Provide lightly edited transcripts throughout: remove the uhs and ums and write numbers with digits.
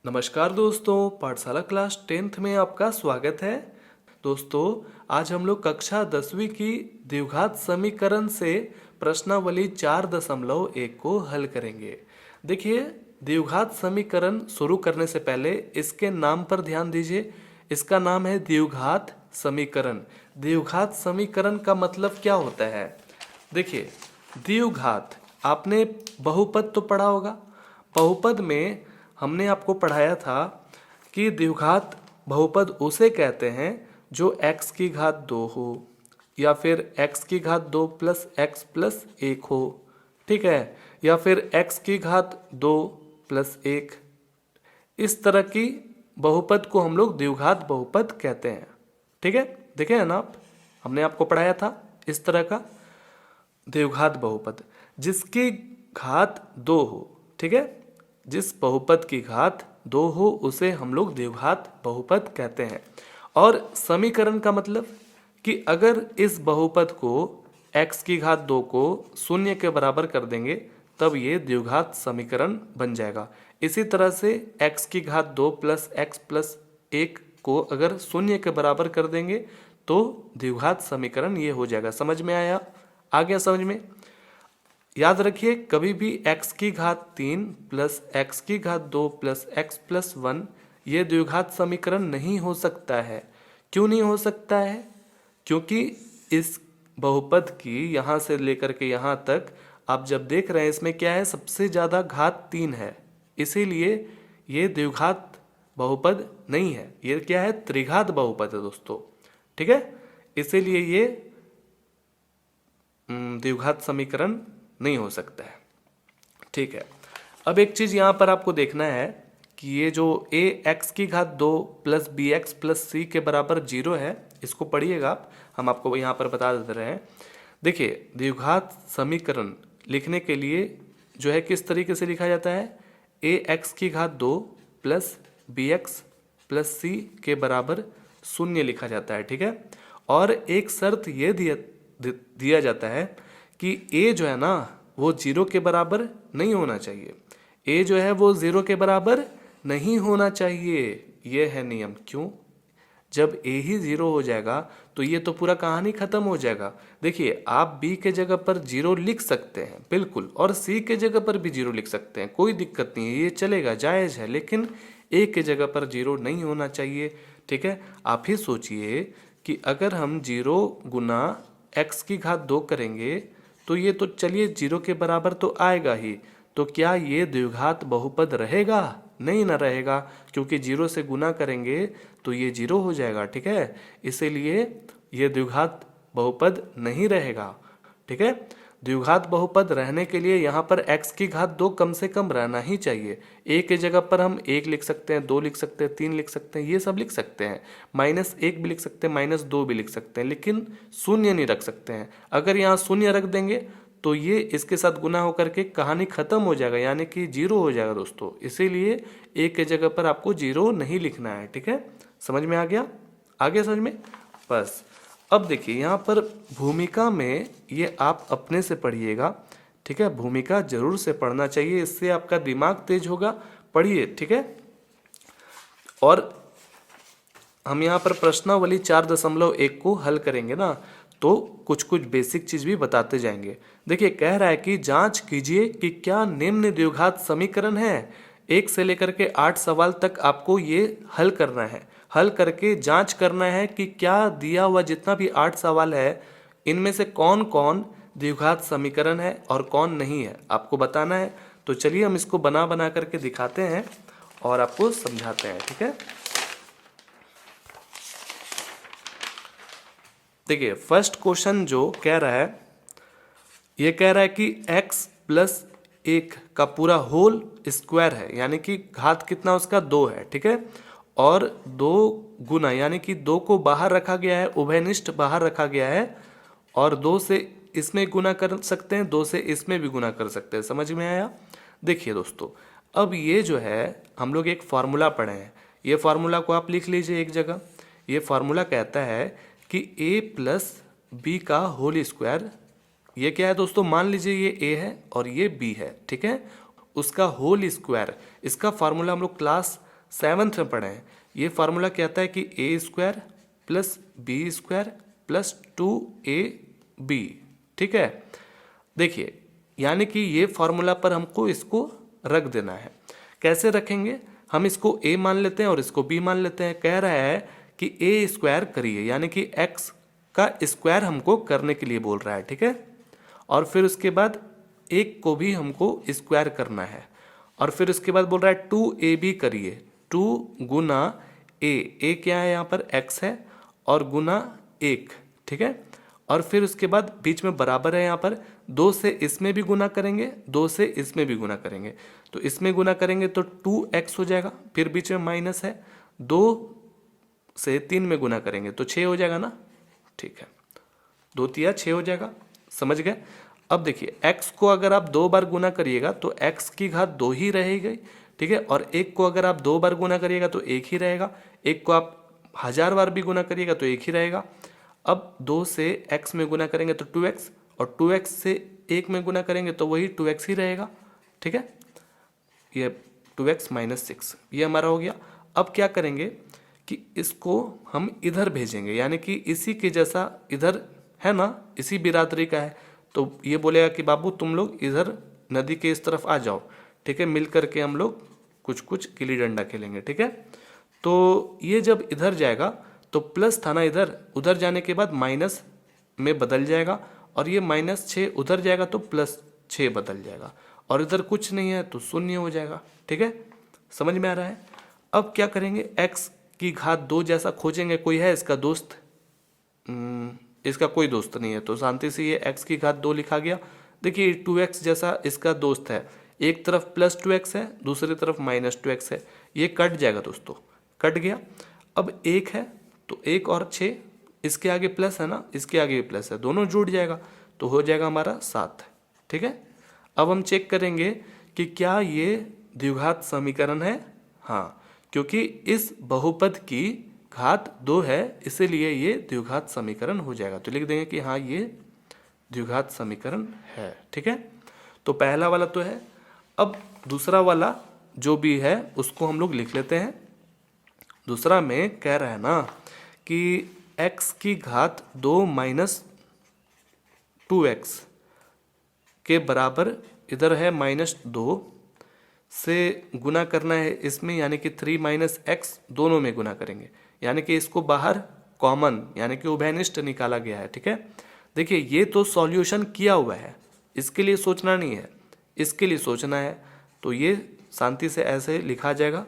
नमस्कार दोस्तों, पाठशाला क्लास 10th में आपका स्वागत है। दोस्तों, आज हम लोग कक्षा 10वीं की द्विघात समीकरण से प्रश्नावली 4.1 को हल करेंगे। देखिए, द्विघात समीकरण शुरू करने से पहले इसके नाम पर ध्यान दीजिए। इसका नाम है द्विघात समीकरण। द्विघात समीकरण का मतलब क्या होता है? देखिए, द्विघात आपने बहुपद तो पढ़ा होगा। बहुपद में हमने आपको पढ़ाया था कि द्विघात बहुपद उसे कहते हैं जो x की घात 2 हो या फिर x की घात 2 प्लस x प्लस 1 हो, ठीक है, या फिर x की घात 2 प्लस 1। इस तरह की बहुपद को हम लोग द्विघात बहुपद कहते हैं, ठीक है। देखे हैं ना आप, हमने आपको पढ़ाया था इस तरह का द्विघात बहुपद जिसकी घात 2 हो, ठीक है। जिस बहुपद की घात 2 हो उसे हम लोग द्विघात बहुपद कहते हैं। और समीकरण का मतलब कि अगर इस बहुपद को x की घात 2 को शून्य के बराबर कर देंगे तब ये द्विघात समीकरण बन जाएगा। इसी तरह से x की घात 2 प्लस x प्लस 1 को अगर शून्य के बराबर कर देंगे तो द्विघात समीकरण ये हो जाएगा। समझ में आया? आ गया समझ में? याद रखिए, कभी भी x की घात 3 प्लस x की घात 2 प्लस x प्लस 1 ये द्विघात समीकरण नहीं हो सकता है। क्यों नहीं हो सकता है? क्योंकि इस बहुपद की यहाँ से लेकर के यहाँ तक आप जब देख रहे हैं इसमें क्या है, सबसे ज़्यादा घात 3 है, इसीलिए ये द्विघात बहुपद नहीं है। ये क्या है? त्रिघात बहुपद है दोस्तों, ठीक है। इसीलिए ये द्विघात समीकरण नहीं हो सकता है, ठीक है। अब एक चीज यहां पर आपको देखना है कि ये जो a x की घात 2 प्लस बी एक्स प्लस सी के बराबर 0 है, इसको पढ़िएगा आप, हम आपको यहां पर बता दे रहे हैं। देखिए, द्विघात समीकरण लिखने के लिए जो है किस तरीके से लिखा जाता है, a x की घात 2 प्लस बी एक्स प्लस सी के बराबर 0 लिखा जाता है, ठीक है। और एक शर्त ये दिया जाता है कि a जो है ना वो 0 के बराबर नहीं होना चाहिए। a जो है वो 0 के बराबर नहीं होना चाहिए, ये है नियम। क्यों? जब a ही 0 हो जाएगा तो ये तो पूरा कहानी खत्म हो जाएगा। देखिए, आप b के जगह पर 0 लिख सकते हैं बिल्कुल, और c के जगह पर भी 0 लिख सकते हैं, कोई दिक्कत नहीं है, ये चलेगा, जायज़ है। लेकिन a के जगह पर 0 नहीं होना चाहिए, ठीक है। आप ही सोचिए कि अगर हम 0 गुना x की घात 2 करेंगे तो ये तो चलिए 0 के बराबर तो आएगा ही, तो क्या ये द्विघात बहुपद रहेगा? नहीं ना रहेगा, क्योंकि 0 से गुना करेंगे तो ये 0 हो जाएगा, ठीक है। इसीलिए ये द्विघात बहुपद नहीं रहेगा, ठीक है। द्विघात बहुपद रहने के लिए यहाँ पर x की घात 2 कम से कम रहना ही चाहिए। a के जगह पर हम 1 लिख सकते हैं, 2 लिख सकते हैं, 3 लिख सकते हैं, ये सब लिख सकते हैं, -1 भी लिख सकते हैं, -2 भी लिख सकते हैं, लेकिन शून्य नहीं रख सकते हैं। अगर यहाँ शून्य रख देंगे तो ये इसके साथ गुना होकर के कहानी खत्म हो जाएगा, यानी कि 0 हो जाएगा दोस्तों। इसीलिए a के जगह पर आपको 0 नहीं लिखना है, ठीक है। समझ में आ गया? आ गया समझ में? बस अब देखिए, यहाँ पर भूमिका में ये आप अपने से पढ़िएगा, ठीक है। भूमिका जरूर से पढ़ना चाहिए, इससे आपका दिमाग तेज होगा। पढ़िए, ठीक है। और हम यहाँ पर प्रश्नावली 4.1 को हल करेंगे ना, तो कुछ कुछ बेसिक चीज भी बताते जाएंगे। देखिए, कह रहा है कि जांच कीजिए कि क्या निम्न द्विघात समीकरण है। 1 से लेकर के 8 सवाल तक आपको ये हल करना है। हल करके जांच करना है कि क्या दिया हुआ जितना भी 8 सवाल है इनमें से कौन कौन द्विघात समीकरण है और कौन नहीं है, आपको बताना है। तो चलिए हम इसको बना बना करके दिखाते हैं और आपको समझाते हैं, ठीक है। देखिए, फर्स्ट क्वेश्चन जो कह रहा है, ये कह रहा है कि x प्लस 1 का पूरा होल स्क्वायर है, यानी कि घात कितना उसका 2 है, ठीक है। और 2 गुना, यानी कि 2 को बाहर रखा गया है, उभयनिष्ठ बाहर रखा गया है, और 2 से इसमें गुना कर सकते हैं, 2 से इसमें भी गुना कर सकते हैं। समझ में आया? देखिए दोस्तों, अब ये जो है हम लोग एक फार्मूला पढ़े हैं, ये फार्मूला को आप लिख लीजिए एक जगह। ये फार्मूला कहता है कि a प्लस बी का होल स्क्वायर, ये क्या है दोस्तों, मान लीजिए ये a है और ये b है, ठीक है। उसका होल स्क्वायर, इसका फार्मूला हम लोग क्लास 7th में पढ़े हैं। ये फार्मूला कहता है कि a square plus b square plus 2ab, ठीक है। देखिए यानी कि ये फार्मूला पर हमको इसको रख देना है। कैसे रखेंगे, हम इसको a मान लेते हैं और इसको b मान लेते हैं। कह रहा है कि a स्क्वायर करिए, यानी कि x का स्क्वायर हमको करने के लिए बोल रहा है, ठीक है। और फिर उसके बाद एक को भी हमको स्क्वायर करना है, और फिर उसके बाद बोल रहा है 2ab करिए, 2 गुना a क्या है यहाँ पर x है, और गुना 1, ठीक है। और फिर उसके बाद बीच में बराबर है, यहाँ पर 2 से इसमें भी गुना करेंगे, 2 से इसमें भी गुना करेंगे, तो इसमें गुना करेंगे तो 2x हो जाएगा, फिर बीच में माइनस है, 2 से 3 में गुना करेंगे तो 6 हो जाएगा ना, ठीक है। 2 तिया 6 हो जाएगा, समझ गए। अब देखिए x को अगर आप 2 बार गुना करिएगा तो x की घात 2 ही रहेगी, ठीक है। और 1 को अगर आप 2 बार गुना करिएगा तो 1 ही रहेगा, 1 को आप 1000 बार भी गुना करिएगा तो 1 ही रहेगा। अब 2 से x में गुना करेंगे तो 2x, और 2x से 1 में गुना करेंगे तो वही 2x ही रहेगा, ठीक है। ये 2x माइनस 6 ये हमारा हो गया। अब क्या करेंगे कि इसको हम इधर भेजेंगे, यानी कि इसी के जैसा इधर है ना, इसी बिरादरी का है, तो ये बोलेगा कि बाबू तुम लोग इधर नदी के इस तरफ आ जाओ, ठीक है। मिल करके हम लोग कुछ कुछ गिल्ली डंडा खेलेंगे, ठीक है। तो ये जब इधर जाएगा तो प्लस था ना इधर, उधर जाने के बाद माइनस में बदल जाएगा, और ये -6 उधर जाएगा तो +6 बदल जाएगा, और इधर कुछ नहीं है तो शून्य हो जाएगा, ठीक है। समझ में आ रहा है। अब क्या करेंगे, x की घात 2 जैसा खोजेंगे। कोई है इसका दोस्त? इसका कोई दोस्त नहीं है, तो शांति से ये x की घात 2 लिखा गया। देखिए 2x जैसा इसका दोस्त है, एक तरफ +2x है, दूसरी तरफ -2x है, ये कट जाएगा दोस्तों, कट गया। अब 1 है तो 1 और 6, इसके आगे प्लस है ना, इसके आगे भी प्लस है, दोनों जुड़ जाएगा तो हो जाएगा हमारा 7, ठीक है। अब हम चेक करेंगे कि क्या ये द्विघात समीकरण है। हाँ, क्योंकि इस बहुपद की घात 2 है, इसीलिए ये द्विघात समीकरण हो जाएगा। तो लिख देंगे कि हाँ ये द्विघात समीकरण है, ठीक है। तो पहला वाला तो है। अब दूसरा वाला जो भी है उसको हम लोग लिख लेते हैं। दूसरा में कह रहा है ना कि x की घात 2 माइनस 2x के बराबर इधर है -2 से गुना करना है इसमें, यानी कि 3 माइनस x दोनों में गुना करेंगे, यानी कि इसको बाहर कॉमन यानी कि उभयनिष्ठ निकाला गया है, ठीक है। देखिए ये तो सॉल्यूशन किया हुआ है, इसके लिए सोचना नहीं है, इसके लिए सोचना है। तो ये शांति से ऐसे लिखा जाएगा।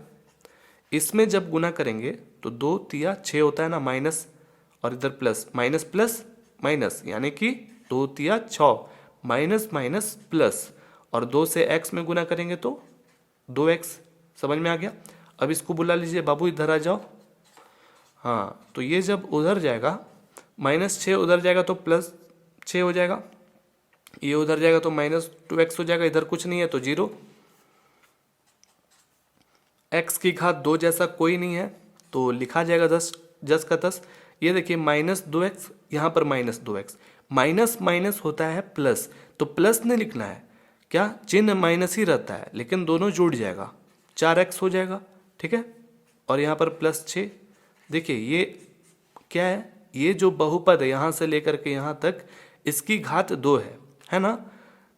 इसमें जब गुना करेंगे तो 2 तिया 6 होता है ना, माइनस और इधर प्लस, माइनस प्लस माइनस, यानी कि 2 तिया 6, माइनस माइनस प्लस, और 2 से x में गुना करेंगे तो 2x। समझ में आ गया। अब इसको बुला लीजिए, बाबू इधर आ जाओ। हाँ, तो ये जब उधर जाएगा -6 उधर जाएगा तो +6 हो जाएगा, ये उधर जाएगा तो -2x हो जाएगा, इधर कुछ नहीं है तो 0। x की घात 2 जैसा कोई नहीं है तो लिखा जाएगा 10 10 का 10। ये देखिए -2x, यहाँ पर -2x, माइनस माइनस होता है प्लस, तो प्लस नहीं लिखना है, क्या चिन्ह माइनस ही रहता है, लेकिन दोनों जुड़ जाएगा, 4x हो जाएगा, ठीक है। और यहाँ पर +6। देखिए ये क्या है, ये जो बहुपद है यहाँ से लेकर के यहाँ तक, इसकी घात 2 है ना।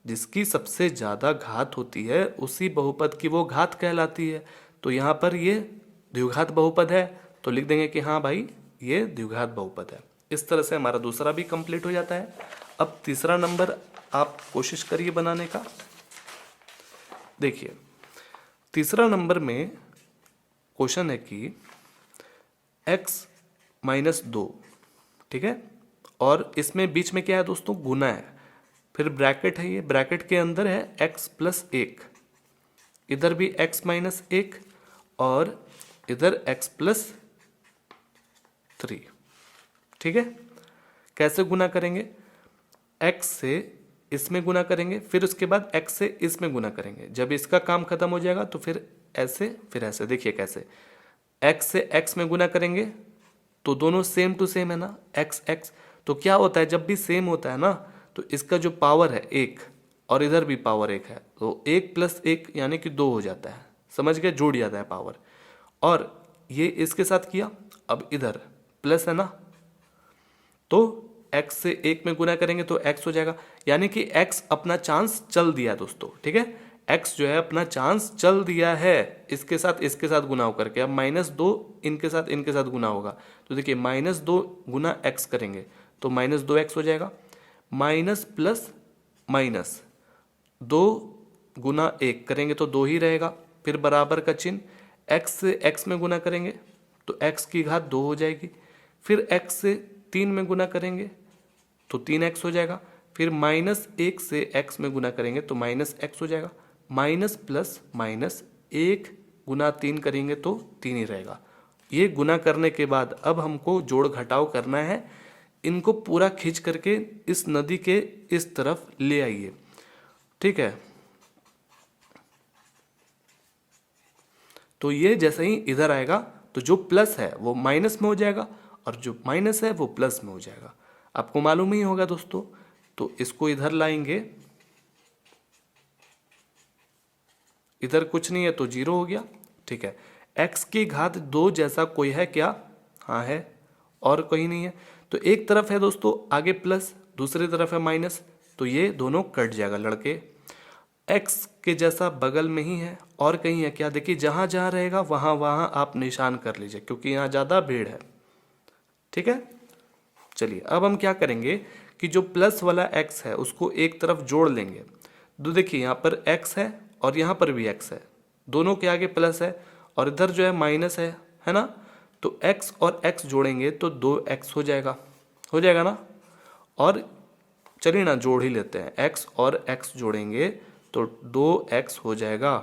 जिसकी सबसे ज़्यादा घात होती है उसी बहुपद की वो घात कहलाती है। तो यहाँ पर ये द्विघात बहुपद है, तो लिख देंगे कि हाँ भाई ये द्विघात बहुपद है। इस तरह से हमारा दूसरा भी कंप्लीट हो जाता है। अब तीसरा नंबर आप कोशिश करिए बनाने का। देखिए तीसरा नंबर में क्वेश्चन है कि x -2, ठीक है, और इसमें बीच में क्या है दोस्तों, गुना है, फिर ब्रैकेट है, ये ब्रैकेट के अंदर है x + 1, इधर भी x - 1 और इधर x + 3, ठीक है। कैसे गुना करेंगे, x से इसमें गुना करेंगे, फिर उसके बाद x से इसमें गुना करेंगे। जब इसका काम खत्म हो जाएगा तो फिर ऐसे फिर ऐसे। देखिए कैसे, x से x में गुना करेंगे तो दोनों सेम टू सेम है ना, x x। तो क्या होता है, जब भी सेम होता है ना तो इसका जो पावर है 1 और इधर भी पावर 1 है, तो 1 + 1 यानी कि 2 हो जाता है, समझ गए, जुड़ जाता है पावर। और ये इसके साथ किया, अब इधर प्लस है ना, तो x से 1 में गुना करेंगे तो x हो जाएगा, यानी कि x अपना चांस चल दिया दोस्तों, ठीक है। x जो है अपना चांस चल दिया है, इसके साथ गुना होकर के। अब -2 इनके साथ गुना होगा, तो देखिए -2 गुना x करेंगे तो -2x हो जाएगा, माइनस प्लस माइनस 2 गुना 1 करेंगे तो 2 ही रहेगा, फिर बराबर का चिन्ह, x से x में गुना करेंगे तो x की घात 2 हो जाएगी, फिर x से 3 में गुना करेंगे तो 3x हो जाएगा, फिर -1 से x में गुना करेंगे तो -x हो जाएगा, माइनस प्लस माइनस 1 गुना 3 करेंगे तो 3 ही रहेगा। ये गुना करने के बाद अब हमको जोड़ घटाव करना है, इनको पूरा खींच करके इस नदी के इस तरफ ले आइए, ठीक है। तो ये जैसे ही इधर आएगा तो जो प्लस है वो माइनस में हो जाएगा और जो माइनस है वो प्लस में हो जाएगा, आपको मालूम ही होगा दोस्तों। तो इसको इधर लाएंगे, इधर कुछ नहीं है तो 0 हो गया, ठीक है। x की घात 2 जैसा कोई है क्या? हाँ है, और कोई नहीं है। तो एक तरफ है दोस्तों आगे प्लस, दूसरी तरफ है माइनस, तो ये दोनों कट जाएगा लड़के। x के जैसा बगल में ही है, और कहीं है क्या? देखिए जहाँ जहाँ रहेगा वहाँ वहाँ आप निशान कर लीजिए, क्योंकि यहाँ ज़्यादा भीड़ है, ठीक है। चलिए अब हम क्या करेंगे कि जो प्लस वाला x है उसको एक तरफ जोड़ लेंगे। तो देखिए यहाँ पर x है और यहाँ पर भी x है, दोनों के आगे प्लस है और इधर जो है माइनस है ना। तो x और x जोड़ेंगे तो 2x हो जाएगा ना। और चलिए ना जोड़ ही लेते हैं, x और x जोड़ेंगे तो 2x हो जाएगा,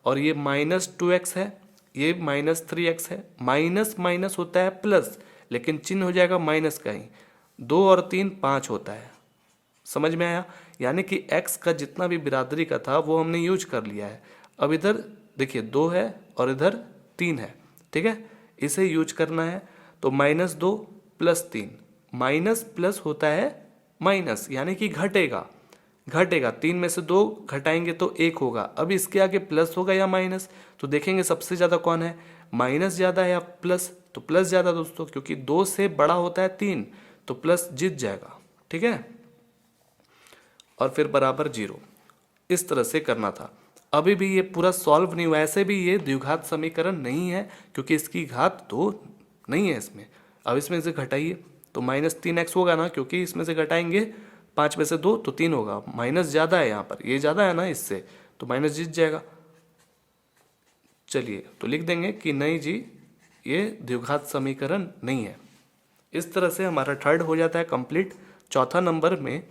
और ये -2x है, ये -3x है। माइनस माइनस होता है प्लस, लेकिन चिन्ह हो जाएगा माइनस का ही। 2 और 3 5 होता है, समझ में आया? यानी कि x का जितना भी बिरादरी का था वो हमने यूज कर लिया है। अब इधर देखिए 2 है और इधर 3 है, ठीक है, इसे यूज करना है। तो -2 + 3, माइनस प्लस होता है माइनस, यानी कि घटेगा 3 में से 2 घटाएंगे तो 1 होगा। अब इसके आगे प्लस होगा या माइनस, तो देखेंगे सबसे ज़्यादा कौन है, माइनस ज़्यादा है या प्लस? तो प्लस ज़्यादा दोस्तों, क्योंकि 2 से बड़ा होता है 3, तो प्लस जीत जाएगा, ठीक है। और फिर बराबर 0, इस तरह से करना था। अभी भी ये पूरा सॉल्व नहीं हुआ, ऐसे भी ये द्विघात समीकरण नहीं है, क्योंकि इसकी घात 2 नहीं है इसमें। अब इसमें से घटाइए तो -3x होगा ना, क्योंकि इसमें से घटाएंगे 5 में से 2 तो 3 होगा। माइनस ज़्यादा है यहाँ पर, ये ज़्यादा है ना इससे, तो माइनस जीत जाएगा। चलिए तो लिख देंगे कि नहीं जी, ये द्विघात समीकरण नहीं है। इस तरह से हमारा थर्ड हो जाता है कंप्लीट। चौथा नंबर में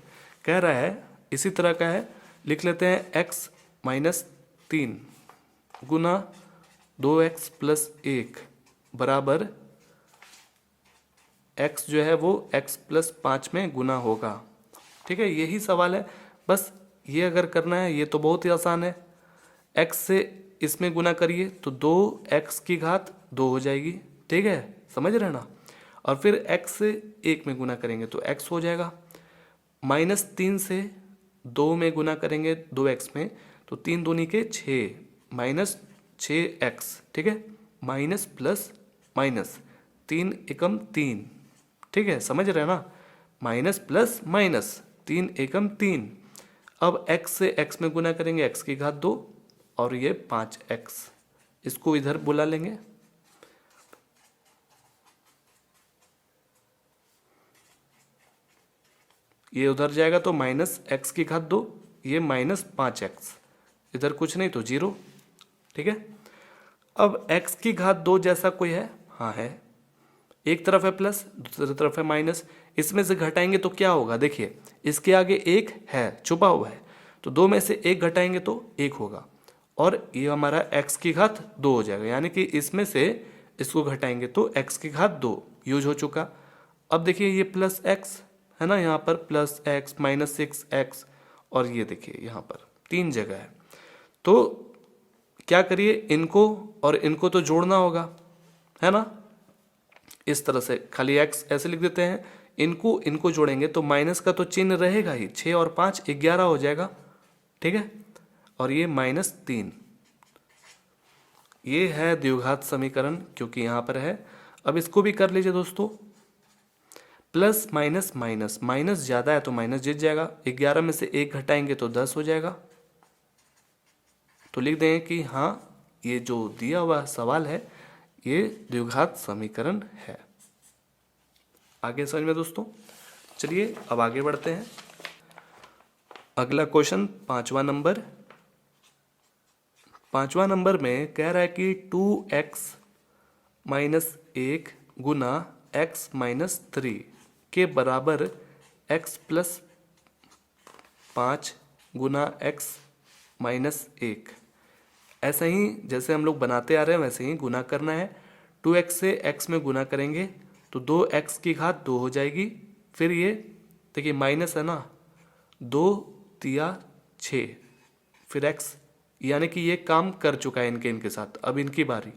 कह रहा है इसी तरह का है, लिख लेते हैं x - 3 गुना 2x + 1 बराबर x जो है वो x + 5 में गुना होगा, ठीक है। यही सवाल है, बस ये अगर करना है ये तो बहुत ही आसान है। x से इसमें गुना करिए तो 2x की घात 2 हो जाएगी, ठीक है, समझ रहे ना। और फिर x से 1 में गुना करेंगे तो x हो जाएगा। -3 से 2 में गुना करेंगे 2x में तो 3 दूनी के 6 -6x, ठीक है। माइनस प्लस माइनस 3 एकम 3, ठीक है, समझ रहे हैं ना। माइनस प्लस माइनस 3 एकम 3। अब x से x में गुना करेंगे x की घात 2 और ये 5x, इसको इधर बुला लेंगे। ये उधर जाएगा तो -x की घात 2, ये -5x, इधर कुछ नहीं तो 0, ठीक है। अब x की घात 2 जैसा कोई है? हाँ है, एक तरफ है प्लस दूसरी तरफ है माइनस, इसमें से घटाएंगे तो क्या होगा? देखिए इसके आगे 1 है छुपा हुआ है, तो 2 में से 1 घटाएंगे तो 1 होगा, और ये हमारा x की घात 2 हो जाएगा, यानी कि इसमें से इसको घटाएंगे तो x की घात 2 यूज हो चुका। अब देखिए ये +x है ना, यहाँ पर +x -6x, और ये देखिए यहाँ पर 3 जगह है। तो क्या करिए, इनको और इनको तो जोड़ना होगा, है ना। इस तरह से खाली x ऐसे लिख देते हैं, इनको जोड़ेंगे तो माइनस का तो चिन्ह रहेगा ही, 6 और 5 11 हो जाएगा, ठीक है। और ये -3, ये है द्विघात समीकरण क्योंकि यहाँ पर है। अब इसको भी कर लीजिए दोस्तों, प्लस माइनस माइनस, माइनस ज़्यादा है तो माइनस जीत जाएगा, 11 में से 1 घटाएंगे तो 10 हो जाएगा। तो लिख देंगे कि हाँ ये जो दिया हुआ सवाल है ये द्विघात समीकरण है। आगे समझ में दोस्तों। चलिए अब आगे बढ़ते हैं। अगला क्वेश्चन 5वां नंबर। 5वां नंबर में कह रहा है कि 2x माइनस 1 गुना x माइनस 3 के बराबर x प्लस 5 गुना x माइनस 1। ऐसा ही जैसे हम लोग बनाते आ रहे हैं वैसे ही गुना करना है। 2x से x में गुना करेंगे तो 2x की घात 2 हो जाएगी। फिर ये देखिए माइनस है ना, 2 तिया 6, फिर x, यानी कि ये काम कर चुका है इनके साथ। अब इनकी बारी,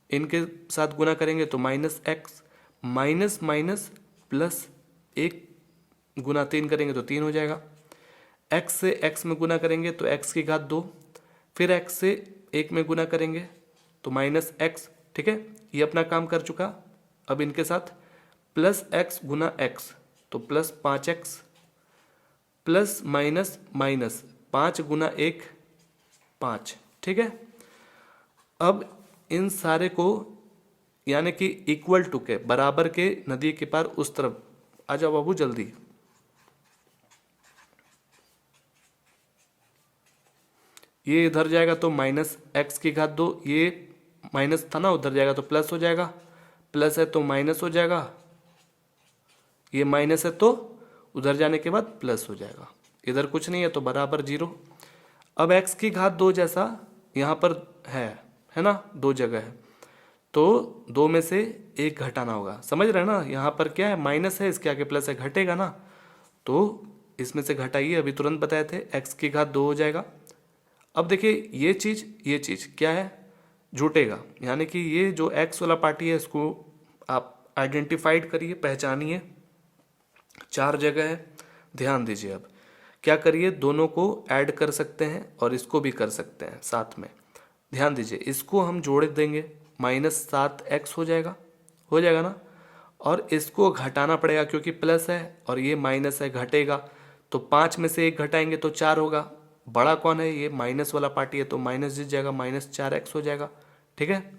इनके साथ गुना करेंगे तो minus x, minus minus plus 1 गुना 3 करेंगे तो 3 हो जाएगा। x से x में गुना करेंगे तो x की घात 2, फिर x से 1 में गुना करेंगे तो माइनस x। ठीक है, ये अपना काम कर चुका। अब इनके साथ प्लस x गुना x तो plus 5x, plus minus minus 5 गुना 1 5। ठीक है, अब इन सारे को यानी कि इक्वल टू के बराबर के नदी के पार उस तरफ आ जाओ बाबू जल्दी। ये इधर जाएगा तो माइनस x की घात 2, ये माइनस था ना उधर जाएगा तो प्लस हो जाएगा, प्लस है तो माइनस हो जाएगा, ये माइनस है तो उधर जाने के बाद प्लस हो जाएगा, इधर कुछ नहीं है तो बराबर 0। अब x की घात 2 जैसा यहाँ पर है ना, 2 जगह है तो 2 में से 1 घटाना होगा। समझ रहे हैं ना, यहाँ पर क्या है माइनस है, इसके आगे प्लस है, घटेगा ना, तो इसमें से घटाइए, अभी तुरंत बताए थे x की घात 2 हो जाएगा। अब देखिए ये चीज़ क्या है, जुटेगा, यानी कि ये जो x वाला पार्टी है इसको आप आइडेंटिफाइड करिए, पहचानिए। 4 जगह है, ध्यान दीजिए। अब क्या करिए, दोनों को ऐड कर सकते हैं और इसको भी कर सकते हैं साथ में। ध्यान दीजिए, इसको हम जोड़ देंगे, माइनस 7x हो जाएगा ना, और इसको घटाना पड़ेगा क्योंकि प्लस है और ये माइनस है, घटेगा तो 5 में से 1 घटाएंगे तो 4 होगा। बड़ा कौन है, ये माइनस वाला पार्टी है तो माइनस जीत जाएगा, माइनस 4x हो जाएगा। ठीक है,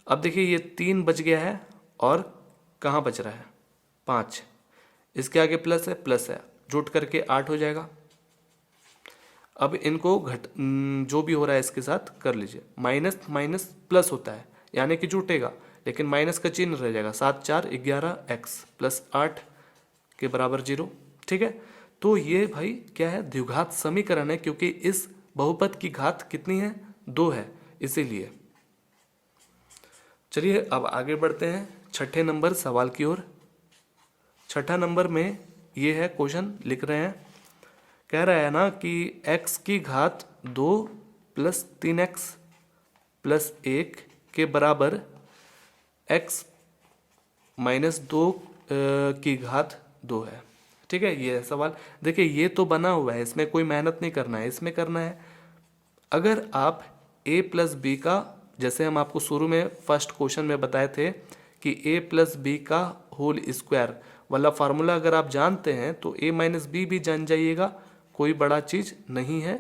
अब देखिए ये 3 बच गया है और कहाँ बच रहा है 5, इसके आगे प्लस है, जुट करके 8 हो जाएगा। अब इनको जो भी हो रहा है इसके साथ कर लीजिए, माइनस माइनस प्लस होता है यानी कि जुटेगा, लेकिन माइनस का चिन्ह रह जाएगा। 7 4 11x प्लस 8 के बराबर 0। ठीक है, तो ये भाई क्या है, द्विघात समीकरण है क्योंकि इस बहुपद की घात कितनी है, 2 है, इसीलिए। चलिए अब आगे बढ़ते हैं 6ठे नंबर सवाल की ओर। 6ठा नंबर में ये है, क्वेश्चन लिख रहे हैं, कह रहा है ना कि x की घात 2 प्लस 3x प्लस 1 के बराबर x माइनस 2 की घात 2 है। ठीक है, ये है सवाल। देखिए ये तो बना हुआ है, इसमें कोई मेहनत नहीं करना है, इसमें करना है अगर आप a प्लस बी का, जैसे हम आपको शुरू में फर्स्ट क्वेश्चन में बताए थे कि a प्लस बी का होल स्क्वायर वाला फार्मूला अगर आप जानते हैं तो a माइनस बी भी जान जाइएगा, कोई बड़ा चीज़ नहीं है।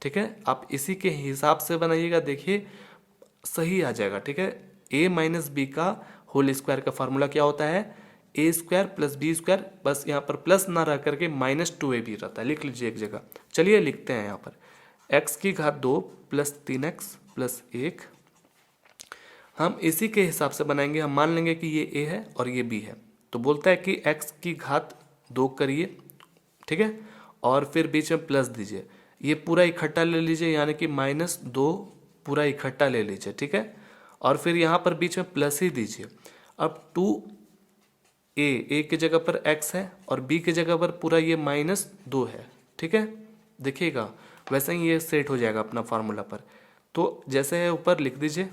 ठीक है, आप इसी के हिसाब से बनाइएगा, देखिए सही आ जाएगा। ठीक है, a माइनस बी का होल स्क्वायर का फार्मूला क्या होता है, ए स्क्वायर प्लस बी स्क्वायर, बस यहाँ पर प्लस ना रह करके -2ab रहता है, लिख लीजिए एक जगह। चलिए लिखते हैं यहाँ पर x की घात 2 प्लस 3x प्लस 1, हम इसी के हिसाब से बनाएंगे। हम मान लेंगे कि ये a है और ये b है, तो बोलता है कि x की घात 2 करिए। ठीक है, और फिर बीच में प्लस दीजिए, ये पूरा इकट्ठा ले लीजिए यानी कि -2 पूरा इकट्ठा ले लीजिए। ठीक है, और फिर यहाँ पर बीच में प्लस ही दीजिए। अब 2a की जगह पर x है और b की जगह पर पूरा ये -2 है। ठीक है, देखिएगा वैसे ही ये सेट हो जाएगा अपना फार्मूला पर। तो जैसे है ऊपर लिख दीजिए,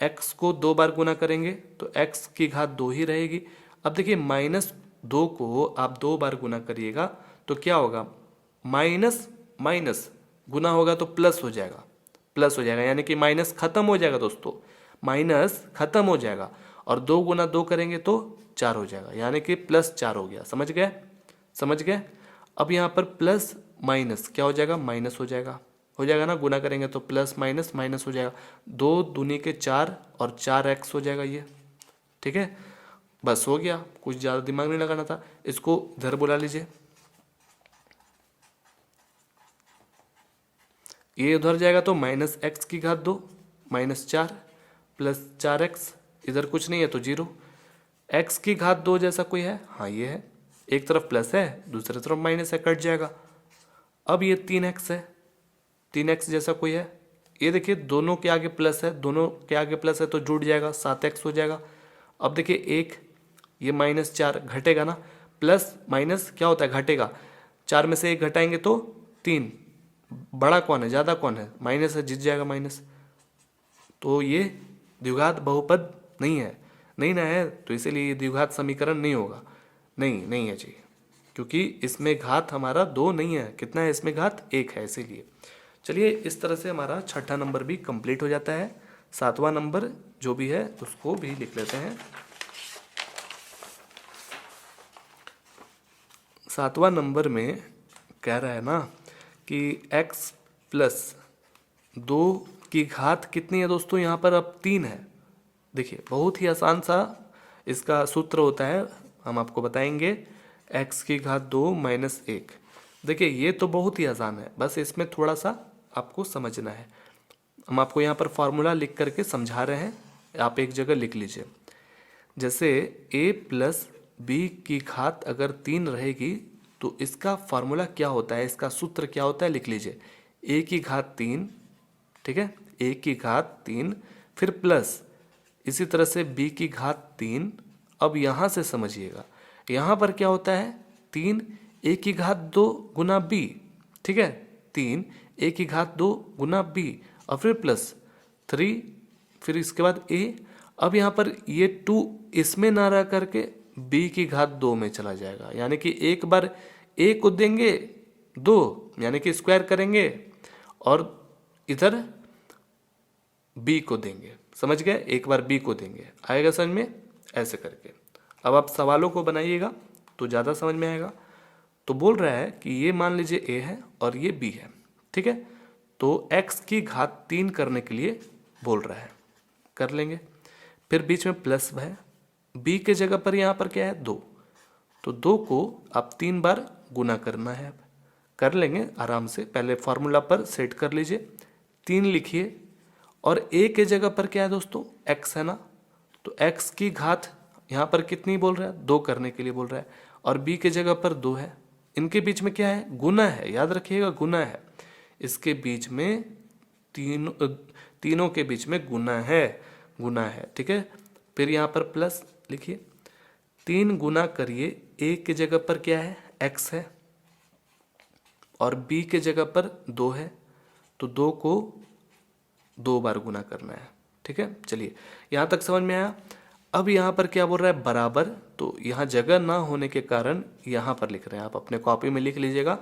x को 2 बार गुना करेंगे तो x की घात 2 ही रहेगी। अब देखिए -2 को आप 2 बार गुना करिएगा तो क्या होगा, माइनस माइनस गुना होगा तो प्लस हो जाएगा, प्लस हो जाएगा, यानी कि माइनस खत्म हो जाएगा दोस्तों, माइनस खत्म हो जाएगा। और 2 गुना 2 करेंगे तो 4 हो जाएगा, यानी कि +4 हो गया। समझ गए, समझ गए। अब यहाँ पर प्लस माइनस क्या हो जाएगा, माइनस हो जाएगा ना, गुना करेंगे तो प्लस माइनस माइनस हो जाएगा। 2 दूनी के 4 और 4x हो जाएगा ये, ठीक है। बस हो गया, कुछ ज़्यादा दिमाग नहीं लगाना था। इसको इधर बुला लीजिए, ये उधर जाएगा तो -x⁻2 -4 +4x, इधर कुछ नहीं है तो 0। x⁻2 जैसा कोई है, हाँ ये है, एक तरफ प्लस है दूसरी तरफ माइनस है, कट जाएगा। अब ये 3x है, 3x जैसा कोई है, ये देखिए दोनों के आगे प्लस है, दोनों के आगे प्लस है तो जुड़ जाएगा, 7x हो जाएगा। अब देखिए एक, ये -4 घटेगा ना, प्लस माइनस क्या होता है, घटेगा। 4 में से 1 घटाएंगे तो 3, बड़ा कौन है, ज़्यादा कौन है, माइनस है, जीत जाएगा माइनस। तो ये द्विघात बहुपद नहीं है, नहीं ना है, तो इसीलिए ये द्विघात समीकरण नहीं होगा, नहीं है जी, क्योंकि इसमें घात हमारा 2 नहीं है, कितना है इसमें घात, 1 है, इसीलिए। चलिए इस तरह से हमारा छठा नंबर भी कंप्लीट हो जाता है। सातवां नंबर जो भी है उसको भी लिख लेते हैं। सातवां नंबर में कह रहा है ना कि x+2 की घात कितनी है दोस्तों, यहाँ पर अब 3 है। देखिए बहुत ही आसान सा इसका सूत्र होता है, हम आपको बताएंगे। x⁻2 - 1, देखिए ये तो बहुत ही आसान है, बस इसमें थोड़ा सा आपको समझना है। हम आपको यहाँ पर फॉर्मूला लिख करके समझा रहे हैं, आप एक जगह लिख लीजिए। जैसे a+b की घात अगर 3 रहेगी तो इसका फॉर्मूला क्या होता है, इसका सूत्र क्या होता है, लिख लीजिए। a⁻3, ठीक है, a⁻3, फिर प्लस इसी तरह से b⁻3। अब यहाँ से समझिएगा, यहाँ पर क्या होता है, 3 a⁻2 गुना b, ठीक है, 3 a⁻2 गुना b, और फिर प्लस 3, फिर इसके बाद a। अब यहाँ पर ये 2 इसमें ना रह करके b⁻2 में चला जाएगा, यानी कि एक बार a को देंगे 2, यानी कि स्क्वायर करेंगे, और इधर b को देंगे, समझ गए, एक बार b को देंगे, आएगा समझ में, ऐसे करके। अब आप सवालों को बनाइएगा तो ज़्यादा समझ में आएगा। तो बोल रहा है कि ये मान लीजिए a है और ये b है, ठीक है, तो x⁻3 करने के लिए बोल रहा है, कर लेंगे। फिर बीच में प्लस है, b के जगह पर यहाँ पर क्या है, 2, तो 2 को आप 3 बार गुना करना है, कर लेंगे आराम से। पहले फॉर्मूला पर सेट कर लीजिए, 3 लिखिए, और a के जगह पर क्या है दोस्तों, x है ना, तो x की घात यहाँ पर कितनी बोल रहा है, 2 करने के लिए बोल रहा है, और b के जगह पर 2 है। इनके बीच में क्या है, गुना है, याद रखिएगा गुना है, इसके बीच में तीनों के बीच में गुना है, ठीक है। फिर यहाँ पर प्लस लिखिए, 3 गुना करिए, a के जगह पर क्या है, x है, और b के जगह पर 2 है, तो 2 को 2 बार गुना करना है, ठीक है। चलिए यहाँ तक समझ में आया। अब यहाँ पर क्या बोल रहा है, बराबर, तो यहाँ जगह ना होने के कारण यहाँ पर लिख रहे हैं, आप अपने कॉपी में लिख लीजिएगा।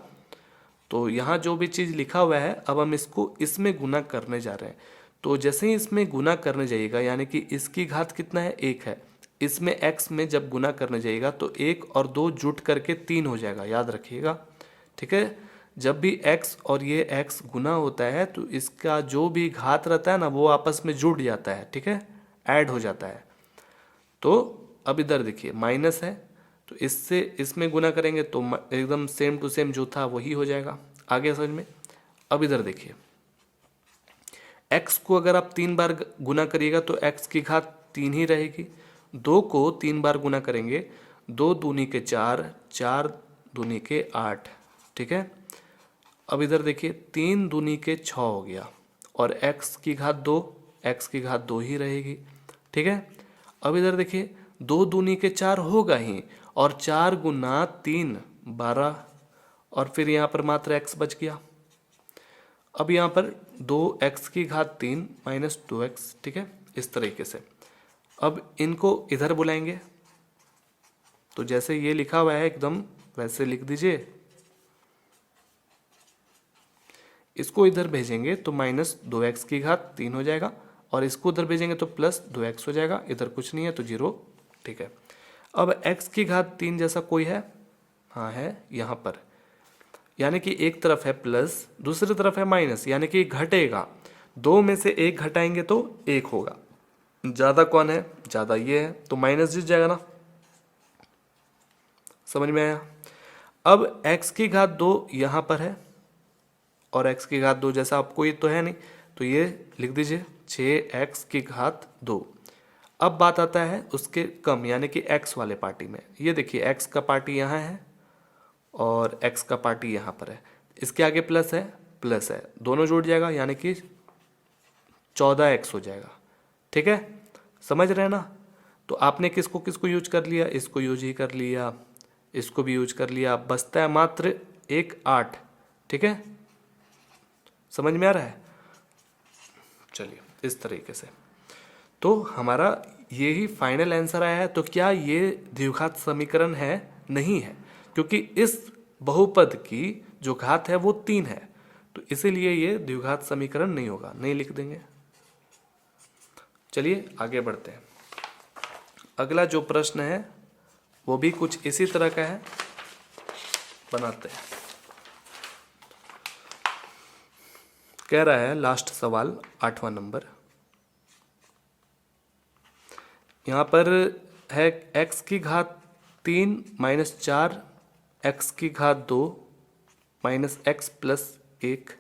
तो यहाँ जो भी चीज़ लिखा हुआ है, अब हम इसको इसमें गुना करने जा रहे हैं। तो जैसे ही इसमें गुना करने जाइएगा, यानी कि इसकी घात कितना है, 1 है, इसमें x में जब गुना करने जाइएगा तो 1 और 2 जुट करके 3 हो जाएगा, याद रखिएगा, ठीक है। जब भी x और ये x गुना होता है तो इसका जो भी घात रहता है ना, वो आपस में जुड़ जाता है, ठीक है, ऐड हो जाता है। तो अब इधर देखिए माइनस है, तो इससे इसमें गुना करेंगे तो एकदम सेम टू सेम जो था वही हो जाएगा, आगे समझ में। अब इधर देखिए, x को अगर आप 3 बार गुना करिएगा तो x की घात 3 ही रहेगी। 2 को 3 बार गुना करेंगे, 2 दूनी के 4, 4 दूनी के 8, ठीक है। अब इधर देखिए 3 दूनी के 6 हो गया, और x की घात 2, x की घात 2 ही रहेगी, ठीक है। अब इधर देखिए 2 दूनी के 4 होगा ही, और 4 गुना 3 12, और फिर यहाँ पर मात्र x बच गया। अब यहाँ पर 2x की घात 3 - 2x, ठीक है, इस तरीके से। अब इनको इधर बुलाएंगे, तो जैसे ये लिखा हुआ है एकदम वैसे लिख दीजिए। इसको इधर भेजेंगे तो -2x³ हो जाएगा, और इसको उधर भेजेंगे तो +2x हो जाएगा। इधर कुछ नहीं है तो 0, ठीक है। अब x³ जैसा कोई है? हाँ है, यहाँ पर, यानी कि एक तरफ है प्लस, दूसरी तरफ है माइनस, यानी कि घटेगा। 2 में से 1 घटाएंगे तो 1 होगा। ज़्यादा कौन है? ज़्यादा ये है, तो माइनस जीत जाएगा ना। समझ में आया? अब x² यहाँ पर है, और x² जैसा आपको ये तो है नहीं, तो ये लिख दीजिए 6x²। अब बात आता है उसके कम, यानी कि x वाले पार्टी में। ये देखिए x का पार्टी यहाँ है और x का पार्टी यहाँ पर है, इसके आगे प्लस है, दोनों जुड़ जाएगा, यानी कि 14x हो जाएगा। ठीक है, समझ रहे हैं ना? तो आपने किसको किसको यूज कर लिया? इसको यूज ही कर लिया, इसको भी यूज कर लिया, बचता है मात्र 8। ठीक है, समझ में आ रहा है? चलिए, इस तरीके से तो हमारा यही फाइनल आंसर आया है। तो क्या ये द्विघात समीकरण है? नहीं है, क्योंकि इस बहुपद की जो घात है वो 3 है, तो इसीलिए ये द्विघात समीकरण नहीं होगा, नहीं लिख देंगे। चलिए आगे बढ़ते हैं। अगला जो प्रश्न है वो भी कुछ इसी तरह का है, बनाते हैं। कह रहा है लास्ट सवाल 8वां नंबर, यहाँ पर है x³ - 4 x² - x+1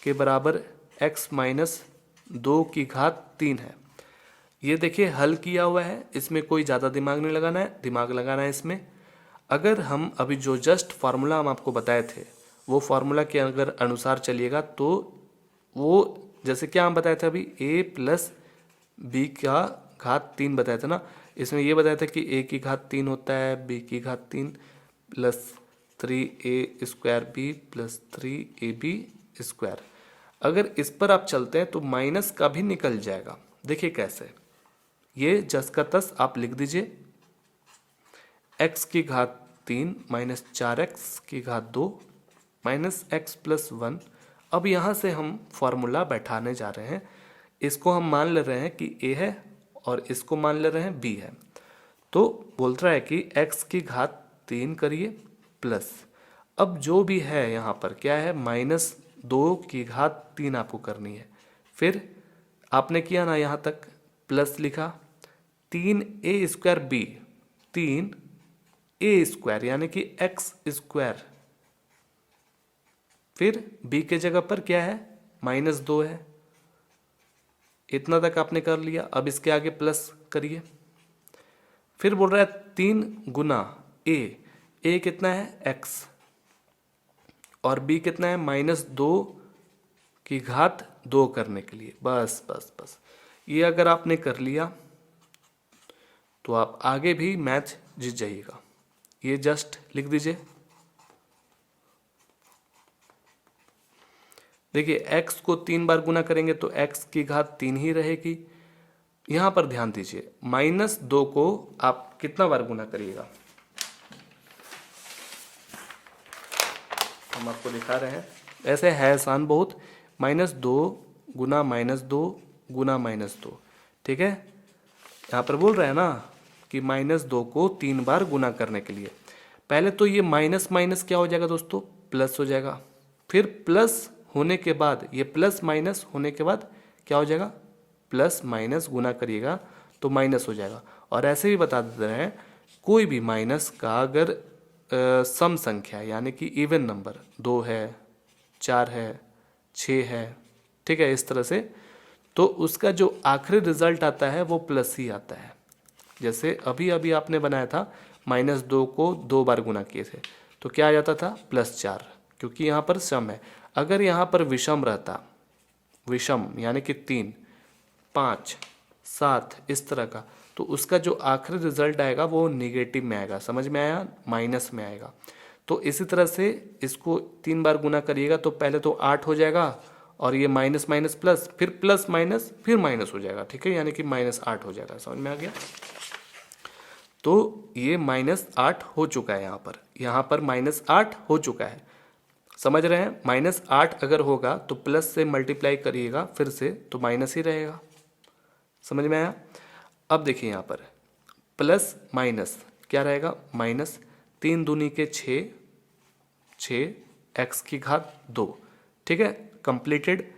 के बराबर x - 2³ है। ये देखिए हल किया हुआ है, इसमें कोई ज़्यादा दिमाग नहीं लगाना है, दिमाग लगाना है इसमें। अगर हम अभी जो जस्ट फार्मूला हम आपको बताए थे वो फार्मूला के अगर अनुसार चलिएगा तो वो जैसे क्या हम बताए थे अभी, a+b³ बताया था ना। इसमें ये बताया था कि a³ होता है b³ plus 3a² plus 3ab²। अगर इस पर आप चलते हैं तो माइनस का भी निकल जाएगा। देखिए कैसे, ये जस का तस आप लिख दीजिए x³ - 4x² -x+1। अब यहाँ से हम फॉर्मूला बैठाने जा रहे हैं। इसको हम मान ले रहे हैं कि a है और इसको मान ले रहे हैं b है। तो बोल रहा है कि x³ करिए प्लस, अब जो भी है यहाँ पर क्या है, -2³ आपको करनी है। फिर आपने किया ना यहाँ तक, प्लस लिखा 3a² 3a² यानी कि x²। फिर b के जगह पर क्या है, -2 है। इतना तक आपने कर लिया। अब इसके आगे प्लस करिए। फिर बोल रहा है 3 गुना a कितना है, x, और b कितना है, -2² करने के लिए। बस बस बस, ये अगर आपने कर लिया तो आप आगे भी मैथ जीत जाइएगा। ये जस्ट लिख दीजिए। देखिए x को 3 बार गुना करेंगे तो x³ ही रहेगी। यहां पर ध्यान दीजिए, -2 को आप कितना बार गुना करिएगा, हम आपको दिखा रहे हैं। ऐसे है आसान बहुत, -2 गुना -2 गुना -2। ठीक है, यहाँ पर बोल रहे हैं ना कि -2 को 3 बार गुना करने के लिए पहले तो ये माइनस माइनस क्या हो जाएगा दोस्तों, प्लस हो जाएगा। फिर प्लस होने के बाद, ये प्लस माइनस होने के बाद क्या हो जाएगा, प्लस माइनस गुना करिएगा तो माइनस हो जाएगा। और ऐसे भी बता देते हैं, कोई भी माइनस का अगर सम संख्या यानी कि इवन नंबर 2 है, 4 है, 6 है, ठीक है, इस तरह से, तो उसका जो आखिरी रिजल्ट आता है वो प्लस ही आता है। जैसे अभी अभी आपने बनाया था, -2 को 2 बार गुना किए थे तो क्या आ जाता था, +4, क्योंकि यहाँ पर सम है। अगर यहाँ पर विषम रहता, विषम यानी कि 3, 5, 7 इस तरह का, तो उसका जो आखिरी रिजल्ट आएगा वो निगेटिव में आएगा। समझ में आया, माइनस में आएगा। तो इसी तरह से इसको 3 बार गुना करिएगा तो पहले तो 8 हो जाएगा, और ये माइनस माइनस प्लस, फिर प्लस माइनस, फिर माइनस हो जाएगा। ठीक है, यानी कि -8 हो जाएगा। समझ में आ गया? तो ये -8 हो चुका है, यहाँ पर -8 हो चुका है। समझ रहे हैं? -8 अगर होगा तो प्लस से मल्टीप्लाई करिएगा फिर से तो माइनस ही रहेगा। समझ में आया? अब देखिए यहाँ पर प्लस माइनस क्या रहेगा, माइनस 3 दूनी के 6, 6 x की घात 2। ठीक है, कंप्लीटेड।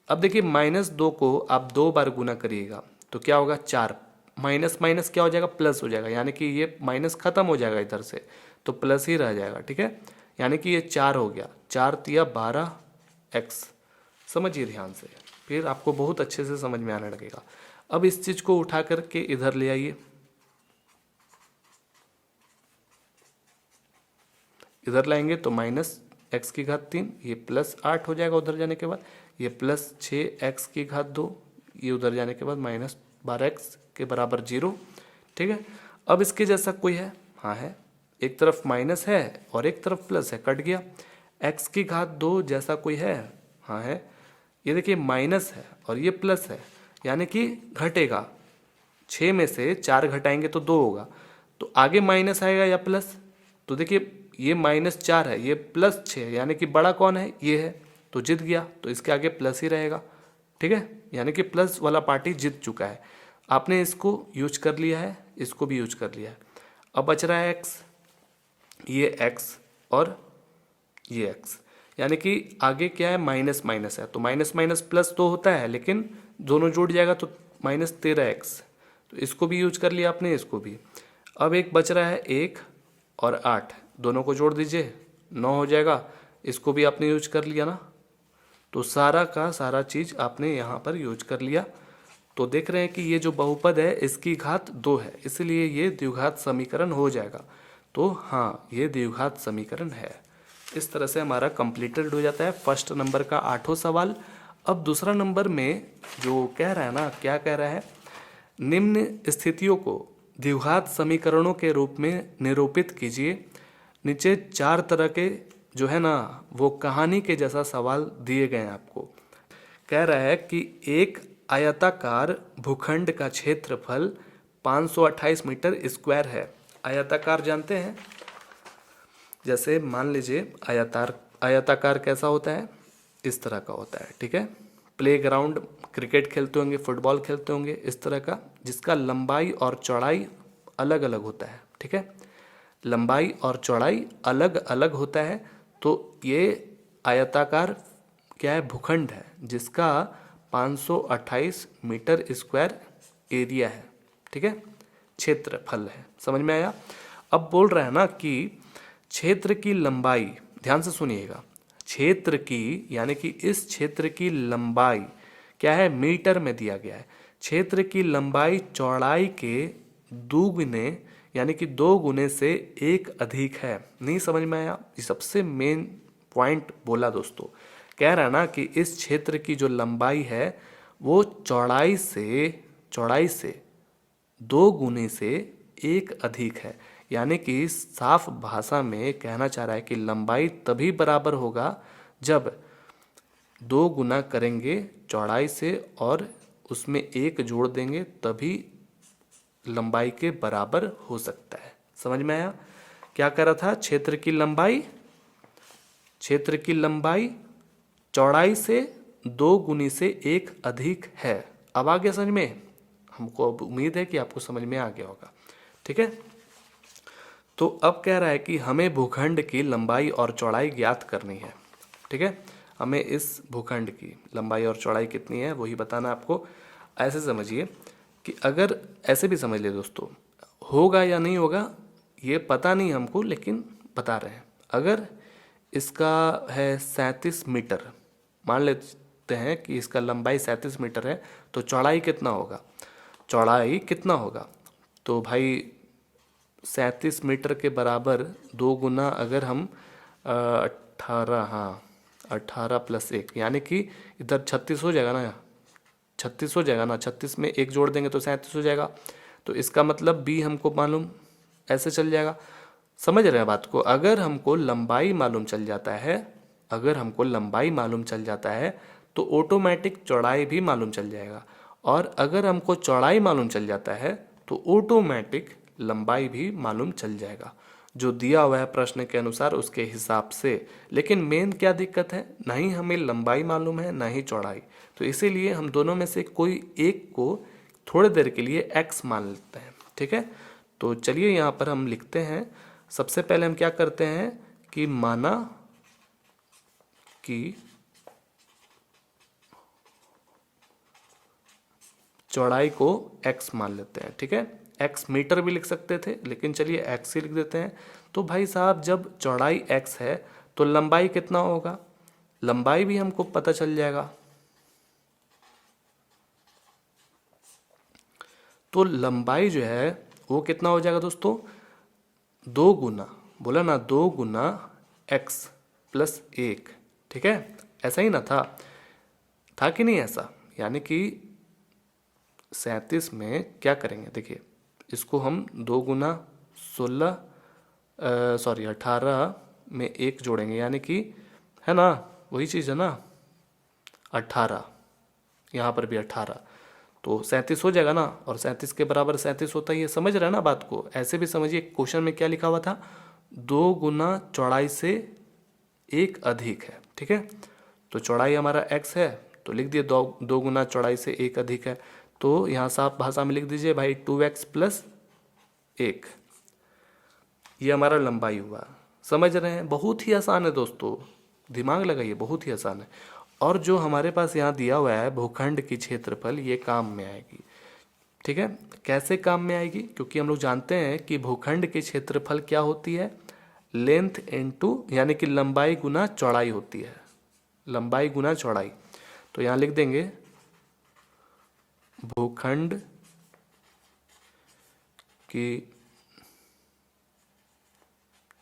अब देखिए -2 को आप 2 बार गुना करिएगा तो क्या होगा, 4। माइनस माइनस क्या हो जाएगा, प्लस हो जाएगा, यानी कि ये माइनस खत्म हो जाएगा इधर से तो प्लस ही रह जाएगा। ठीक है, यानी कि ये 4 हो गया, 4 तिया 12x। समझिए ध्यान से, फिर आपको बहुत अच्छे से समझ में आने लगेगा। अब इस चीज को उठा करके इधर ले आइए, इधर लाएंगे तो -x की घात 3, ये +8 हो जाएगा उधर जाने के बाद, ये +6x की घात 2, ये उधर जाने के बाद -12x के बराबर 0। ठीक है, अब इसके जैसा कोई है? हाँ है, एक तरफ माइनस है और एक तरफ प्लस है, कट गया। x की घात 2 जैसा कोई है? हाँ है, ये देखिए माइनस है और ये प्लस है, यानी कि घटेगा। 6 में से 4 घटाएंगे तो 2 होगा, तो आगे माइनस आएगा या प्लस? तो देखिए ये -4 है, ये +6 है, यानी कि बड़ा कौन है, ये है, तो जीत गया, तो इसके आगे प्लस ही रहेगा। ठीक है, यानी कि प्लस वाला पार्टी जीत चुका है। आपने इसको यूज कर लिया है, इसको भी यूज कर लिया है। अब बच रहा है x, ये x और ये x, यानी कि आगे क्या है, माइनस माइनस है, तो माइनस माइनस प्लस तो होता है लेकिन दोनों जुड़ जाएगा तो -13x, तो इसको भी यूज कर लिया आपने, इसको भी। अब एक बच रहा है 1 और 8, दोनों को जोड़ दीजिए 9 हो जाएगा, इसको भी आपने यूज कर लिया ना, तो सारा का सारा चीज आपने यहाँ पर यूज कर लिया। तो देख रहे हैं कि ये जो बहुपद है इसकी घात 2 है, इसलिए ये द्विघात समीकरण हो जाएगा। तो हाँ, ये द्विघात समीकरण है। इस तरह से हमारा कंप्लीटेड हो जाता है फर्स्ट नंबर का 8वां सवाल। अब दूसरा नंबर में जो कह रहा है ना, क्या कह रहा है, निम्न स्थितियों को द्विघात समीकरणों के रूप में निरूपित कीजिए। नीचे 4 तरह के जो है ना वो कहानी के जैसा सवाल दिए गए हैं आपको। कह रहा है कि एक आयताकार भूखंड का क्षेत्रफल 528 मीटर स्क्वायर है। आयताकार जानते हैं, जैसे मान लीजिए आयताकार कैसा होता है, इस तरह का होता है। ठीक है, प्लेग्राउंड, क्रिकेट खेलते होंगे, फुटबॉल खेलते होंगे, इस तरह का, जिसका लंबाई और चौड़ाई अलग अलग होता है। ठीक है, लंबाई और चौड़ाई अलग अलग होता है। तो ये आयताकार क्या है, भूखंड है, जिसका 528 मीटर स्क्वायर एरिया है। ठीक है, क्षेत्रफल है। समझ में आया? अब बोल रहा है ना कि क्षेत्र की लंबाई, ध्यान से सुनिएगा, क्षेत्र की यानी कि इस क्षेत्र की लंबाई क्या है, मीटर में दिया गया है। क्षेत्र की लंबाई चौड़ाई के दोगुने यानी कि 2 गुने से 1 अधिक है। नहीं समझ में आया? ये सबसे मेन पॉइंट बोला दोस्तों। कह रहा है ना कि इस क्षेत्र की जो लंबाई है वो चौड़ाई से 2 गुने से 1 अधिक है। यानी कि साफ भाषा में कहना चाह रहा है कि लंबाई तभी बराबर होगा जब 2 गुना करेंगे चौड़ाई से और उसमें 1 जोड़ देंगे, तभी लंबाई के बराबर हो सकता है। समझ में आया? क्या कह रहा था, क्षेत्र की लंबाई चौड़ाई से 2 गुनी से 1 अधिक है। अब आ गया समझ में? हमको अब उम्मीद है कि आपको समझ में आ गया होगा। ठीक है, तो अब कह रहा है कि हमें भूखंड की लंबाई और चौड़ाई ज्ञात करनी है। ठीक है, हमें इस भूखंड की लंबाई और चौड़ाई कितनी है वही बताना आपको। ऐसे समझिए कि अगर ऐसे भी समझ ले दोस्तों, होगा या नहीं होगा ये पता नहीं हमको, लेकिन बता रहे हैं। अगर इसका है 37 मीटर, मान लेते हैं कि इसका लंबाई 37 मीटर है, तो चौड़ाई कितना होगा? तो भाई 37 मीटर के बराबर 2 गुना अगर हम 18 + 1 यानी कि इधर 36 हो जाएगा ना, 36 में 1 जोड़ देंगे तो 37 हो जाएगा। तो इसका मतलब b हमको मालूम, ऐसे चल जाएगा। समझ रहे हैं बात को? अगर हमको लंबाई मालूम चल जाता है तो ऑटोमेटिक चौड़ाई भी मालूम चल जाएगा, और अगर हमको चौड़ाई मालूम चल जाता है तो ऑटोमेटिक लंबाई भी मालूम चल जाएगा। जो दिया हुआ है प्रश्न के अनुसार उसके हिसाब से। लेकिन मेन क्या दिक्कत है, ना ही हमें लंबाई मालूम है ना ही चौड़ाई, तो इसीलिए हम दोनों में से कोई एक को थोड़ी देर के लिए x मान लेते हैं। ठीक है, तो चलिए यहाँ पर हम लिखते हैं। सबसे पहले हम क्या करते हैं कि माना कि चौड़ाई को x मान लेते हैं। ठीक है, x मीटर भी लिख सकते थे, लेकिन चलिए x ही लिख देते हैं। तो भाई साहब जब चौड़ाई x है तो लंबाई कितना होगा, लंबाई भी हमको पता चल जाएगा। तो लंबाई जो है वो कितना हो जाएगा दोस्तों, 2 गुना, बोला ना 2 गुना x प्लस 1। ठीक है, ऐसा ही ना था कि नहीं ऐसा, यानी कि 37 में क्या करेंगे, देखिए इसको हम 2 गुना 18 में 1 जोड़ेंगे, यानी कि है ना वही चीज़ है ना 18, यहाँ पर भी 18, तो 37 हो जाएगा ना। और 37 के बराबर 37 होता ही है, समझ रहे हैं ना बात को। ऐसे भी समझिए, क्वेश्चन में क्या लिखा हुआ था, 2 गुना चौड़ाई से 1 अधिक है। ठीक है, तो चौड़ाई हमारा x है तो लिख दिए 2 गुना चौड़ाई से 1 अधिक है, तो यहाँ साफ भाषा में लिख दीजिए भाई 2x प्लस 1, ये हमारा लंबाई हुआ। समझ रहे हैं, बहुत ही आसान है दोस्तों, दिमाग लगाइए, बहुत ही आसान है। और जो हमारे पास यहाँ दिया हुआ है भूखंड की क्षेत्रफल, ये काम में आएगी। ठीक है, कैसे काम में आएगी, क्योंकि हम लोग जानते हैं कि भूखंड की क्षेत्रफल क्या होती है, लेंथ इनटू यानी कि लंबाई गुना चौड़ाई होती है, लंबाई गुना चौड़ाई। तो यहाँ लिख देंगे भूखंड की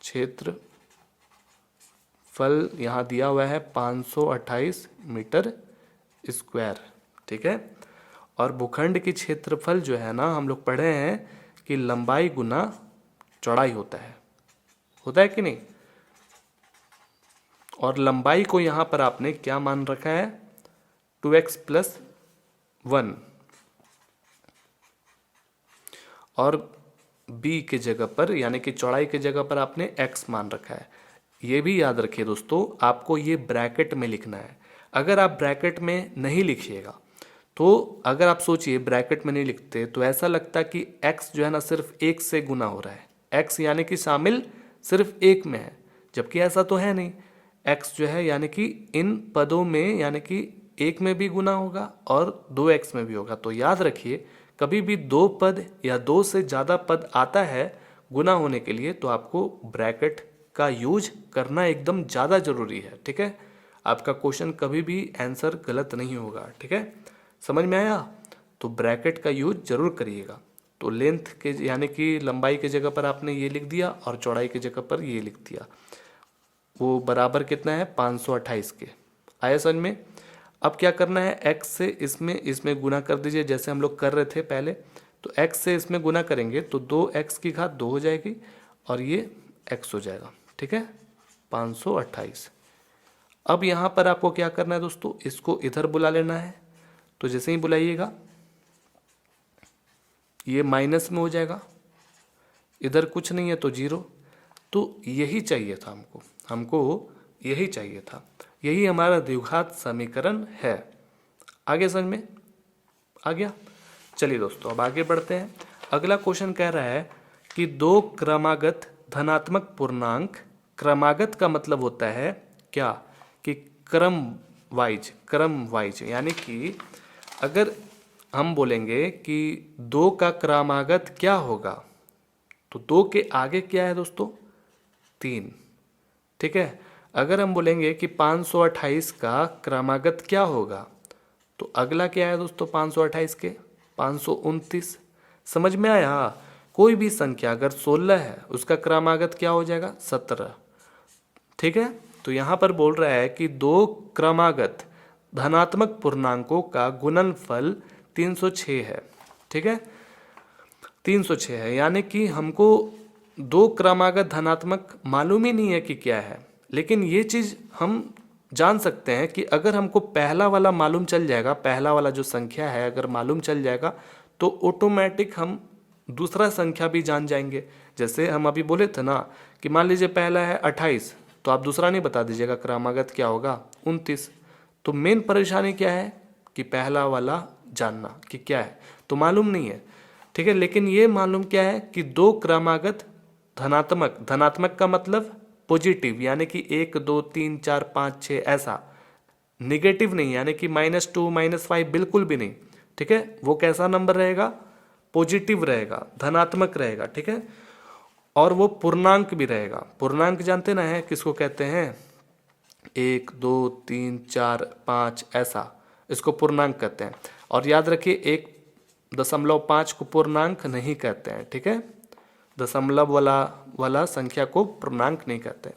क्षेत्रफल यहाँ दिया हुआ है 528 मीटर स्क्वायर। ठीक है, और भूखंड की क्षेत्रफल जो है ना, हम लोग पढ़े हैं कि लंबाई गुना चौड़ाई होता है कि नहीं। और लंबाई को यहाँ पर आपने क्या मान रखा है, 2x प्लस 1, और b के जगह पर यानी कि चौड़ाई के जगह पर आपने x मान रखा है। ये भी याद रखिए दोस्तों, आपको ये ब्रैकेट में लिखना है। अगर आप ब्रैकेट में नहीं लिखिएगा तो, अगर आप सोचिए ब्रैकेट में नहीं लिखते तो ऐसा लगता कि x जो है ना सिर्फ 1 से गुना हो रहा है, x यानी कि शामिल सिर्फ 1 में है, जबकि ऐसा तो है नहीं। x जो है यानी कि इन पदों में यानी कि 1 में भी गुना होगा और 2x में भी होगा। तो याद रखिए, कभी भी 2 पद या 2 से ज़्यादा पद आता है गुना होने के लिए तो आपको ब्रैकेट का यूज करना एकदम ज़्यादा ज़रूरी है। ठीक है, आपका क्वेश्चन कभी भी आंसर गलत नहीं होगा। ठीक है, समझ में आया, तो ब्रैकेट का यूज जरूर करिएगा। तो लेंथ के यानी कि लंबाई के जगह पर आपने ये लिख दिया और चौड़ाई की जगह पर ये लिख दिया, वो बराबर कितना है 528 के। आया समझ में। अब क्या करना है, x से इसमें गुना कर दीजिए, जैसे हम लोग कर रहे थे पहले। तो x से इसमें गुना करेंगे तो 2x की घात 2 हो जाएगी और ये x हो जाएगा। ठीक है, 528। अब यहाँ पर आपको क्या करना है दोस्तों, इसको इधर बुला लेना है। तो जैसे ही बुलाइएगा ये माइनस में हो जाएगा, इधर कुछ नहीं है तो 0। तो यही चाहिए था हमको यही चाहिए था, यही हमारा द्विघात समीकरण है। आगे समझ में आ गया। चलिए दोस्तों अब आगे बढ़ते हैं। अगला क्वेश्चन कह रहा है कि 2 क्रमागत धनात्मक पूर्णांक, क्रमागत का मतलब होता है क्या कि क्रम वाइज, यानी कि अगर हम बोलेंगे कि 2 का क्रमागत क्या होगा तो 2 के आगे क्या है दोस्तों, 3। ठीक है, अगर हम बोलेंगे कि 528 का क्रमागत क्या होगा तो अगला क्या है दोस्तों 528 के 529। समझ में आया। कोई भी संख्या अगर 16 है उसका क्रमागत क्या हो जाएगा 17। ठीक है, तो यहाँ पर बोल रहा है कि 2 क्रमागत धनात्मक पूर्णांकों का गुणनफल 306 है। ठीक है, 306 है, यानी कि हमको 2 क्रमागत धनात्मक मालूम ही नहीं है कि क्या है, लेकिन ये चीज़ हम जान सकते हैं कि अगर हमको पहला वाला मालूम चल जाएगा, पहला वाला जो संख्या है अगर मालूम चल जाएगा तो ऑटोमेटिक हम दूसरा संख्या भी जान जाएंगे। जैसे हम अभी बोले थे ना कि मान लीजिए पहला है 28, तो आप दूसरा नहीं बता दीजिएगा, क्रमागत क्या होगा 29। तो मेन परेशानी क्या है कि पहला वाला जानना कि क्या है, तो मालूम नहीं है, ठीक है। लेकिन ये मालूम क्या है कि दो क्रमागत धनात्मक, धनात्मक का मतलब पॉजिटिव, यानी कि 1 2 3 4 5 6 ऐसा, निगेटिव नहीं, यानी कि -2 -5 बिल्कुल भी नहीं, ठीक है। वो कैसा नंबर रहेगा, पॉजिटिव रहेगा, धनात्मक रहेगा, ठीक है। और वो पूर्णांक भी रहेगा। पूर्णांक जानते ना है किसको कहते हैं, 1 2 3 4 5 ऐसा, इसको पूर्णांक कहते हैं। और याद रखिए 1.5 को पूर्णांक नहीं कहते हैं, ठीक है। दशमलव वाला संख्या को पूर्णांक नहीं कहते।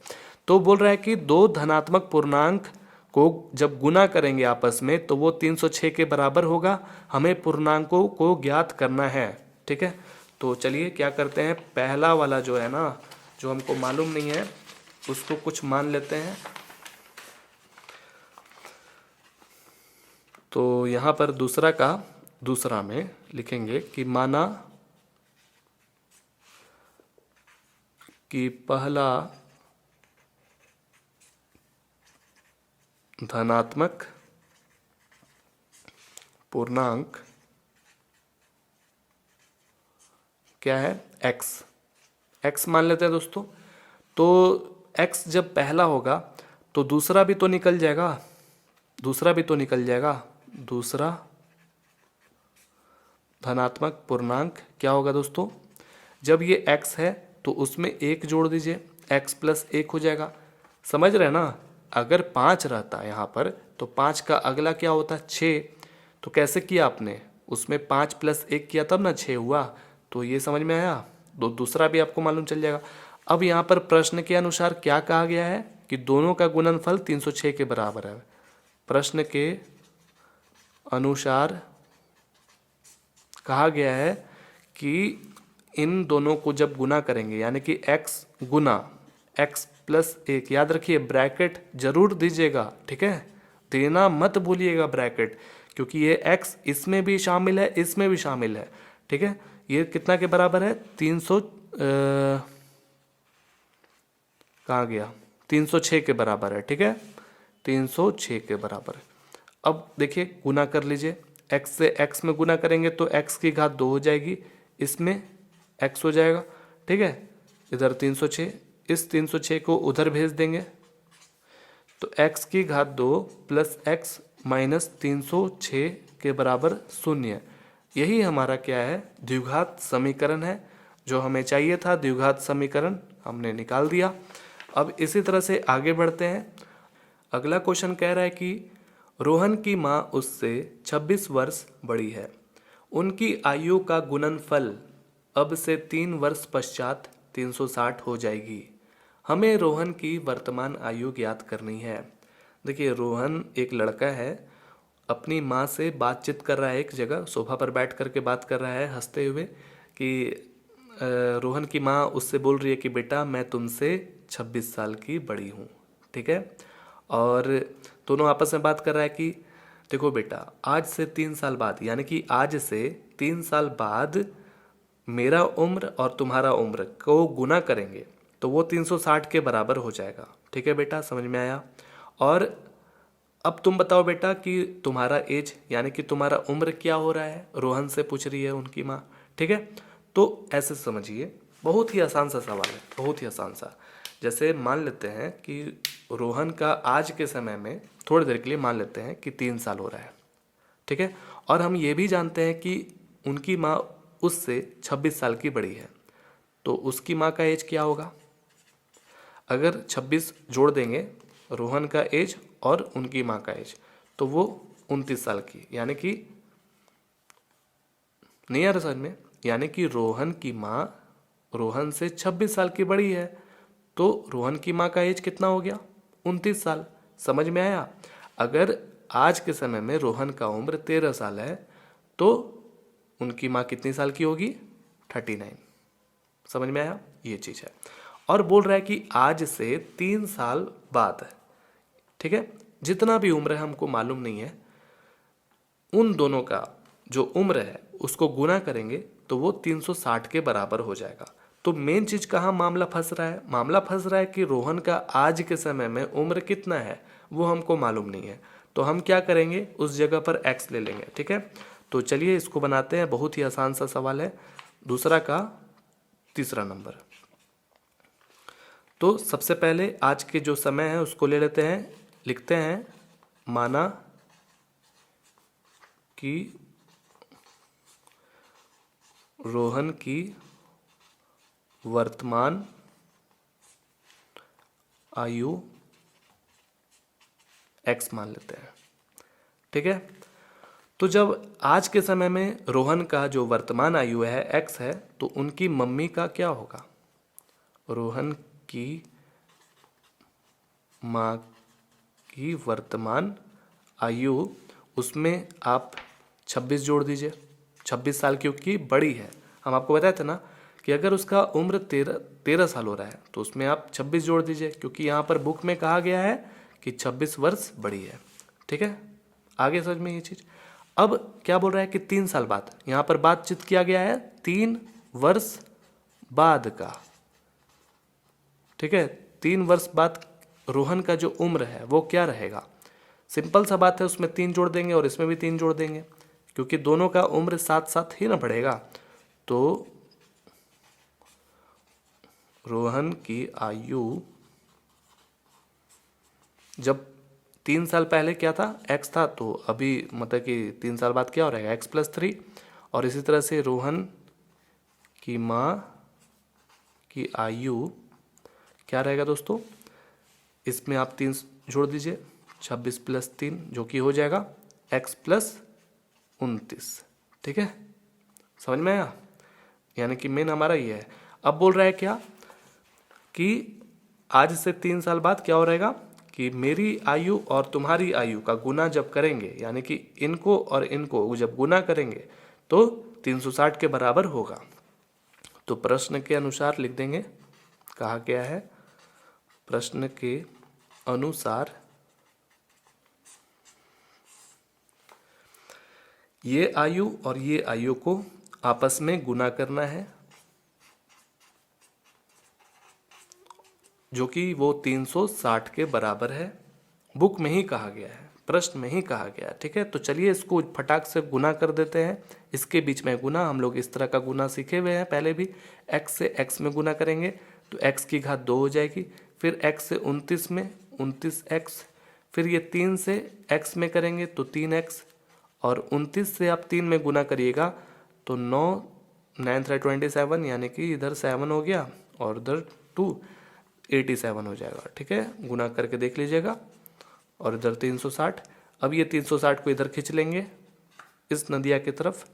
तो बोल रहा है कि दो धनात्मक पूर्णांक को जब गुना करेंगे आपस में तो वो 306 के बराबर होगा। हमें पूर्णांकों को ज्ञात करना है, ठीक है। तो चलिए क्या करते हैं, पहला वाला जो है ना, जो हमको मालूम नहीं है उसको कुछ मान लेते हैं। तो यहाँ पर दूसरा में लिखेंगे कि माना कि पहला धनात्मक पूर्णांक क्या है, x मान लेते हैं दोस्तों। तो x जब पहला होगा तो दूसरा भी तो निकल जाएगा, दूसरा धनात्मक पूर्णांक क्या होगा दोस्तों, जब ये x है तो उसमें 1 जोड़ दीजिए, x + 1 हो जाएगा। समझ रहे हैं ना, अगर 5 रहता है यहाँ पर तो 5 का अगला क्या होता है 6। तो कैसे किया आपने, उसमें 5 + 1 किया तब ना 6 हुआ। तो ये समझ में आया, तो दूसरा भी आपको मालूम चल जाएगा। अब यहाँ पर प्रश्न के अनुसार क्या कहा गया है कि दोनों का गुणनफल 306 के बराबर है। प्रश्न के अनुसार कहा गया है कि इन दोनों को जब गुना करेंगे, यानी कि x गुना x + 1, याद रखिए ब्रैकेट जरूर दीजिएगा, ठीक है, देना मत भूलिएगा ब्रैकेट, क्योंकि ये x इसमें भी शामिल है, इसमें भी शामिल है, ठीक है। ये कितना के बराबर है, 300 कहाँ गया, 306 के बराबर है, ठीक है, 306 के बराबर है। अब देखिए गुना कर लीजिए, x से x में गुना करेंगे तो x की घात 2 हो जाएगी, इसमें x हो जाएगा, ठीक है। इधर 306, इस 306 को उधर भेज देंगे तो x की घात 2 + x - 306 के बराबर 0। यही हमारा क्या है, द्विघात समीकरण है। जो हमें चाहिए था द्विघात समीकरण हमने निकाल दिया। अब इसी तरह से आगे बढ़ते हैं। अगला क्वेश्चन कह रहा है कि रोहन की माँ उससे 26 वर्ष बड़ी है, उनकी आयु का गुणनफल अब से 3 वर्ष पश्चात 360 हो जाएगी। हमें रोहन की वर्तमान आयु ज्ञात करनी है। देखिए रोहन एक लड़का है, अपनी माँ से बातचीत कर रहा है, एक जगह सोफा पर बैठ करके बात कर रहा है हंसते हुए कि रोहन की माँ उससे बोल रही है कि बेटा मैं तुमसे 26 साल की बड़ी हूँ, ठीक है। और दोनों आपस में बात कर रहा है कि देखो बेटा आज से 3 साल बाद, यानी कि आज से 3 साल बाद मेरा उम्र और तुम्हारा उम्र को गुना करेंगे तो वो 360 के बराबर हो जाएगा, ठीक है बेटा, समझ में आया। और अब तुम बताओ बेटा कि तुम्हारा एज यानी कि तुम्हारा उम्र क्या हो रहा है, रोहन से पूछ रही है उनकी माँ, ठीक है। तो ऐसे समझिए, बहुत ही आसान सा सवाल है, बहुत ही आसान सा। जैसे मान लेते हैं कि रोहन का आज के समय में थोड़ी देर के लिए मान लेते हैं कि 3 साल हो रहा है, ठीक है। और हम ये भी जानते हैं कि उनकी माँ उससे 26 साल की बड़ी है, तो उसकी माँ का एज क्या होगा। अगर 26 जोड़ देंगे रोहन का एज और उनकी माँ का एज तो वो 29 साल की, यानी कि नहीं आ रहा समझ में, यानी कि रोहन की माँ रोहन से 26 साल की बड़ी है, तो रोहन की माँ का एज कितना हो गया 29 साल। समझ में आया। अगर आज के समय में रोहन का उम्र 13 साल है तो उनकी माँ कितनी साल की होगी 39। समझ में आया, ये चीज़ है। और बोल रहा है कि आज से 3 साल बाद, ठीक है, जितना भी उम्र है हमको मालूम नहीं है, उन दोनों का जो उम्र है उसको गुना करेंगे तो वो 360 के बराबर हो जाएगा। तो मेन चीज कहाँ मामला फंस रहा है? मामला फंस रहा है कि रोहन का आज के समय में उम्र कितना है वो हमको मालूम नहीं है। तो हम क्या करेंगे, उस जगह पर x ले लेंगे। ठीक है, तो चलिए इसको बनाते हैं। बहुत ही आसान सा सवाल है, दूसरा का तीसरा नंबर। तो सबसे पहले आज के जो समय है उसको ले लेते हैं, लिखते हैं माना कि रोहन की वर्तमान आयु x मान लेते हैं। ठीक है, तो जब आज के समय में रोहन का जो वर्तमान आयु है x है, तो उनकी मम्मी का क्या होगा? रोहन की माँ की वर्तमान आयु, उसमें आप 26 जोड़ दीजिए। 26 साल क्योंकि बड़ी है। हम आपको बताए थे ना कि अगर उसका उम्र 13 साल हो रहा है तो उसमें आप 26 जोड़ दीजिए, क्योंकि यहाँ पर बुक में कहा गया है कि 26 वर्ष बड़ी है। ठीक है, आगे समझ में ये चीज़। अब क्या बोल रहा है कि 3 साल बाद, यहाँ पर बातचीत किया गया है 3 वर्ष बाद का। ठीक है, 3 वर्ष बाद रोहन का जो उम्र है वो क्या रहेगा? सिंपल सा बात है, उसमें 3 जोड़ देंगे और इसमें भी 3 जोड़ देंगे, क्योंकि दोनों का उम्र साथ साथ ही ना बढ़ेगा। तो रोहन की आयु जब 3 साल पहले क्या था, x था, तो अभी मतलब कि 3 साल बाद क्या हो रहेगा, x+3। और इसी तरह से रोहन की माँ की आयु क्या रहेगा दोस्तों, इसमें आप 3 जोड़ दीजिए, 26 + 3 जो कि हो जाएगा x+29। ठीक है, समझ में आया? यानी कि मेन हमारा ये है। अब बोल रहा है क्या कि आज से 3 साल बाद क्या हो रहेगा कि मेरी आयु और तुम्हारी आयु का गुना जब करेंगे, यानी कि इनको और इनको जब गुना करेंगे तो 360 के बराबर होगा। तो प्रश्न के अनुसार लिख देंगे, कहा गया है प्रश्न के अनुसार ये आयु और ये आयु को आपस में गुना करना है, जो कि वो 360 के बराबर है। बुक में ही कहा गया है, प्रश्न में ही कहा गया है। ठीक है, तो चलिए इसको फटाक से गुना कर देते हैं। इसके बीच में गुना, हम लोग इस तरह का गुना सीखे हुए हैं पहले भी। x से x में गुना करेंगे तो x की घात 2 हो जाएगी, फिर x से 29 में 29x, फिर ये 3 से x में करेंगे तो 3x, और 29 से आप 3 में गुना करिएगा तो 9 9 3 27, यानी कि इधर 7 हो गया और उधर 2 87 हो जाएगा। ठीक है, गुना करके देख लीजिएगा, और इधर 360। अब ये 360 को इधर खींच लेंगे इस नदिया की तरफ,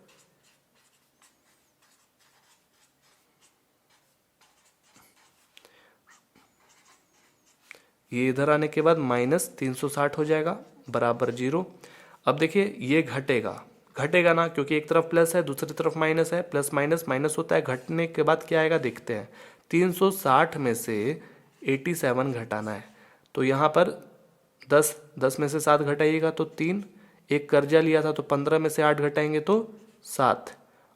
ये इधर आने के बाद -360 हो जाएगा बराबर 0। अब देखिए ये घटेगा ना, क्योंकि एक तरफ प्लस है दूसरी तरफ माइनस है, प्लस माइनस माइनस होता है। घटने के बाद क्या आएगा देखते हैं। 360 में से 87 घटाना है, तो यहाँ पर 10 में से 7 घटाइएगा तो 3, एक कर्जा लिया था तो 15 में से 8 घटाएंगे तो 7,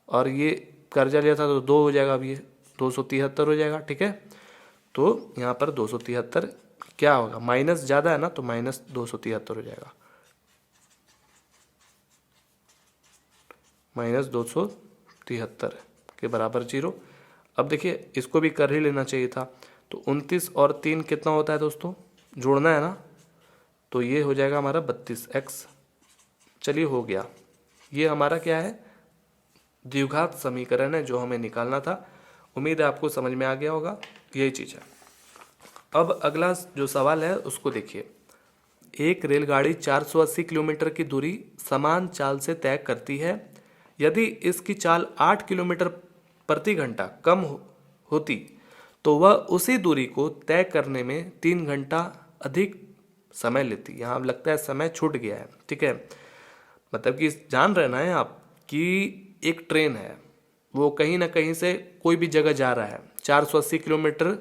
और ये कर्जा लिया था तो 2 हो जाएगा, अब ये 273 हो जाएगा। ठीक है, तो यहाँ पर 273 क्या होगा, माइनस ज़्यादा है ना तो -273 हो जाएगा, -273 के बराबर 0। अब देखिए इसको भी कर ही लेना चाहिए था, तो 29 और 3 कितना होता है दोस्तों, जोड़ना है ना, तो ये हो जाएगा हमारा 32x। चलिए हो गया, ये हमारा क्या है, द्विघात समीकरण है जो हमें निकालना था। उम्मीद है आपको समझ में आ गया होगा, यही चीज़ है। अब अगला जो सवाल है उसको देखिए। एक रेलगाड़ी 480 किलोमीटर की दूरी समान चाल से तय करती है। यदि इसकी चाल 8 किलोमीटर प्रति घंटा कम होती तो वह उसी दूरी को तय करने में 3 घंटा अधिक समय लेती। यहाँ लगता है समय छूट गया है। ठीक है, मतलब कि जान रहे ना आप कि एक ट्रेन है, वो कहीं ना कहीं से कोई भी जगह जा रहा है, 480 किलोमीटर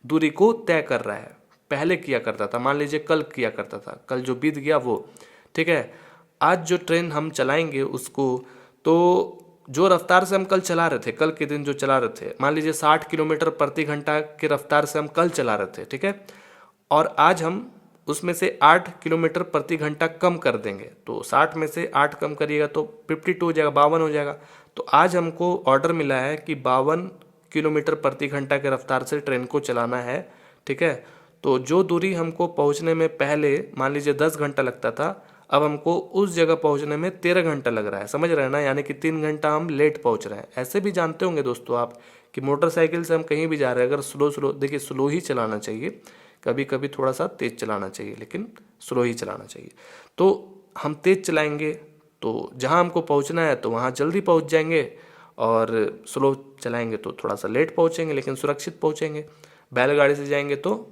दूरी को तय कर रहा है। पहले किया करता था, मान लीजिए कल किया करता था, कल जो बीत गया वो। ठीक है, आज जो ट्रेन हम चलाएंगे उसको, तो जो रफ्तार से हम कल चला रहे थे, कल के दिन जो चला रहे थे, मान लीजिए 60 किलोमीटर प्रति घंटा के रफ्तार से हम कल चला रहे थे, ठीक है, और आज हम उसमें से 8 किलोमीटर प्रति घंटा कम कर देंगे, तो 60 में से 8 कम करिएगा तो 52 हो जाएगा, 52 हो जाएगा। तो आज हमको ऑर्डर मिला है कि 52 किलोमीटर प्रति घंटा के रफ्तार से ट्रेन को चलाना है, ठीक है। तो जो दूरी हमको पहुंचने में पहले मान लीजिए 10 घंटा लगता था, अब हमको उस जगह पहुंचने में 13 घंटा लग रहा है, समझ रहे हैं ना, यानी कि 3 घंटा हम लेट पहुंच रहे हैं। ऐसे भी जानते होंगे दोस्तों आप कि मोटरसाइकिल से हम कहीं भी जा रहे हैं, अगर स्लो देखिए, स्लो ही चलाना चाहिए, कभी कभी थोड़ा सा तेज चलाना चाहिए, लेकिन स्लो ही चलाना चाहिए। तो हम तेज चलाएंगे तो जहाँ हमको पहुँचना है तो वहाँ जल्दी पहुँच जाएंगे, और स्लो चलाएंगे तो थोड़ा सा लेट पहुँचेंगे, लेकिन सुरक्षित पहुँचेंगे। बैलगाड़ी से जाएंगे तो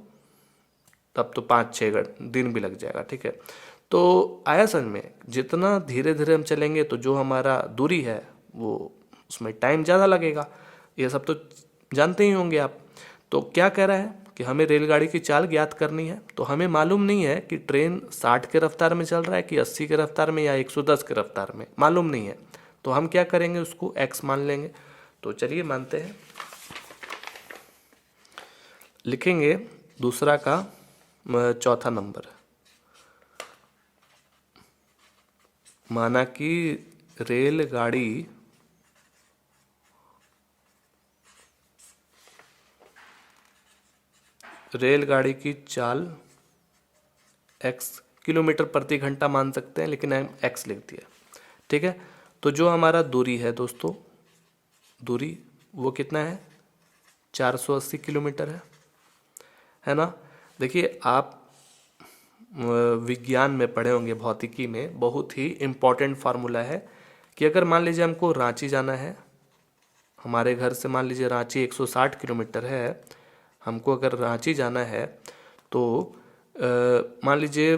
तब तो 5-6 दिन भी लग जाएगा, ठीक है। तो आया समझ में, जितना धीरे धीरे हम चलेंगे तो जो हमारा दूरी है वो उसमें टाइम ज़्यादा लगेगा, ये सब तो जानते ही होंगे आप। तो क्या कह रहा है कि हमें रेलगाड़ी की चाल ज्ञात करनी है, तो हमें मालूम नहीं है कि ट्रेन 60 के रफ्तार में चल रहा है कि 80 के रफ्तार में या 110 के रफ्तार में, मालूम नहीं है। तो हम क्या करेंगे, उसको x मान लेंगे। तो चलिए मानते हैं, लिखेंगे दूसरा का चौथा नंबर, माना कि रेलगाड़ी की चाल x किलोमीटर प्रति घंटा मान सकते हैं, लेकिन हम x लिख दिया, ठीक है। तो जो हमारा दूरी है दोस्तों, दूरी वो कितना है, 480 किलोमीटर है ना। देखिए आप विज्ञान में पढ़े होंगे, भौतिकी में बहुत ही इम्पोर्टेंट फार्मूला है कि अगर मान लीजिए हमको रांची जाना है, हमारे घर से मान लीजिए रांची 160 किलोमीटर है, हमको अगर रांची जाना है तो मान लीजिए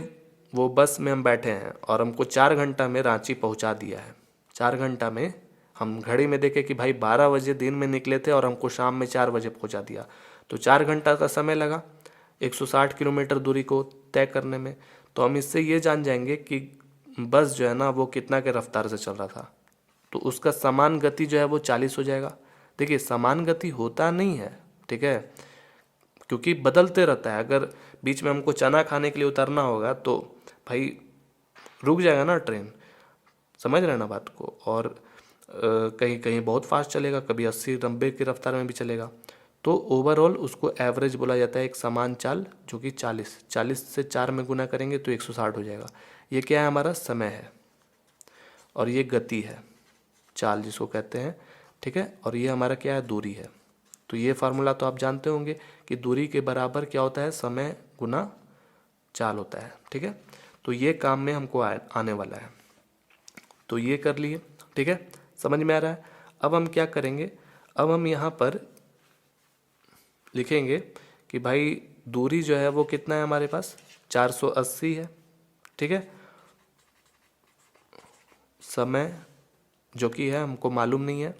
वो बस में हम बैठे हैं और हमको 4 घंटा में रांची पहुंचा दिया है। 4 घंटा में हम घड़ी में देखे कि भाई 12 बजे दिन में निकले थे और हमको शाम में 4 बजे पहुंचा दिया, तो 4 घंटा का समय लगा 160 किलोमीटर दूरी को तय करने में। तो हम इससे ये जान जाएंगे कि बस जो है ना वो कितना के रफ्तार से चल रहा था, तो उसका समान गति जो है वो 40 हो जाएगा। देखिए समान गति होता नहीं है, ठीक है, क्योंकि बदलते रहता है। अगर बीच में हमको चना खाने के लिए उतरना होगा तो भाई रुक जाएगा ना ट्रेन, समझ रहे हैं ना बात को। और कहीं कहीं बहुत फास्ट चलेगा, कभी 80-90 की रफ्तार में भी चलेगा। तो ओवरऑल उसको एवरेज बोला जाता है, एक समान चाल जो कि 40 से 4 में गुना करेंगे तो 160 हो जाएगा। ये क्या है, हमारा समय है, और ये गति है, चाल जिसको कहते हैं, ठीक है। और ये हमारा क्या है, दूरी है। तो ये फार्मूला तो आप जानते होंगे कि दूरी के बराबर क्या होता है, समय गुना चाल होता है, ठीक है। तो ये काम में हमको आने वाला है, तो ये कर लिए, ठीक है, समझ में आ रहा है। अब हम क्या करेंगे, अब हम यहाँ पर लिखेंगे कि भाई दूरी जो है वो कितना है हमारे पास, 480 है, ठीक है। समय जो कि है हमको मालूम नहीं है,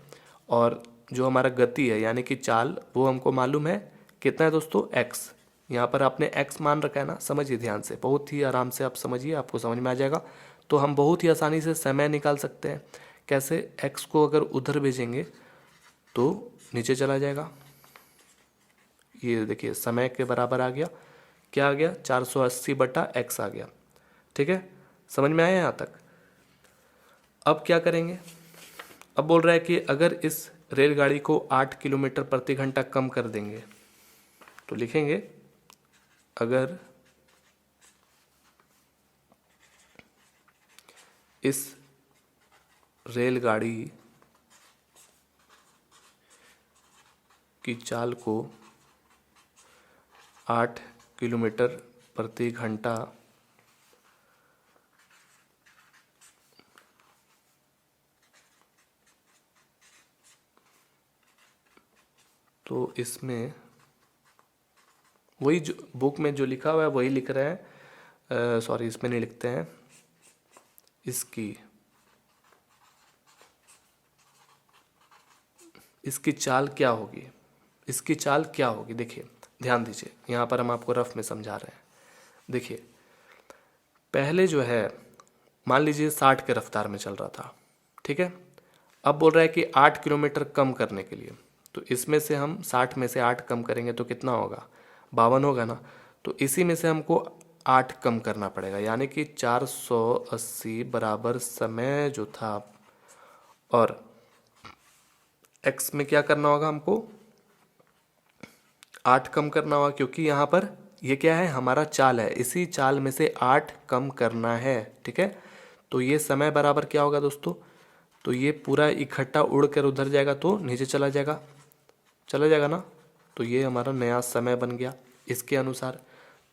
और जो हमारा गति है यानी कि चाल वो हमको मालूम है कितना है दोस्तों, x। यहाँ पर आपने x मान रखा है ना, समझिए ध्यान से, बहुत ही आराम से आप समझिए, आपको समझ में आ जाएगा। तो हम बहुत ही आसानी से समय निकाल सकते हैं। कैसे, x को अगर उधर भेजेंगे तो नीचे चला जाएगा, ये देखिए समय के बराबर आ गया, क्या आ गया, 480/x आ गया, ठीक है, समझ में आया यहाँ तक। अब क्या करेंगे, अब बोल रहा है कि अगर इस रेलगाड़ी को 8 किलोमीटर प्रति घंटा कम कर देंगे, तो लिखेंगे अगर इस रेलगाड़ी की चाल को 8 किलोमीटर प्रति घंटा तो इसमें वही जो बुक में जो लिखा हुआ है वही लिख रहे हैं, सॉरी इसमें नहीं लिखते हैं, इसकी चाल क्या होगी, इसकी चाल क्या होगी। देखिए ध्यान दीजिए, यहाँ पर हम आपको रफ में समझा रहे हैं। देखिए पहले जो है मान लीजिए 60 के रफ्तार में चल रहा था, ठीक है। अब बोल रहा है कि 8 किलोमीटर कम करने के लिए, तो इसमें से हम 60 में से 8 कम करेंगे तो कितना होगा, 52 होगा ना। तो इसी में से हमको 8 कम करना पड़ेगा, यानी कि 480 बराबर समय जो था, और x में क्या करना होगा, हमको 8 कम करना होगा, क्योंकि यहाँ पर ये क्या है, हमारा चाल है, इसी चाल में से 8 कम करना है, ठीक है। तो ये समय बराबर क्या होगा दोस्तों, तो ये पूरा इकट्ठा उड़ कर उधर जाएगा तो नीचे चला जाएगा ना। तो ये हमारा नया समय बन गया इसके अनुसार।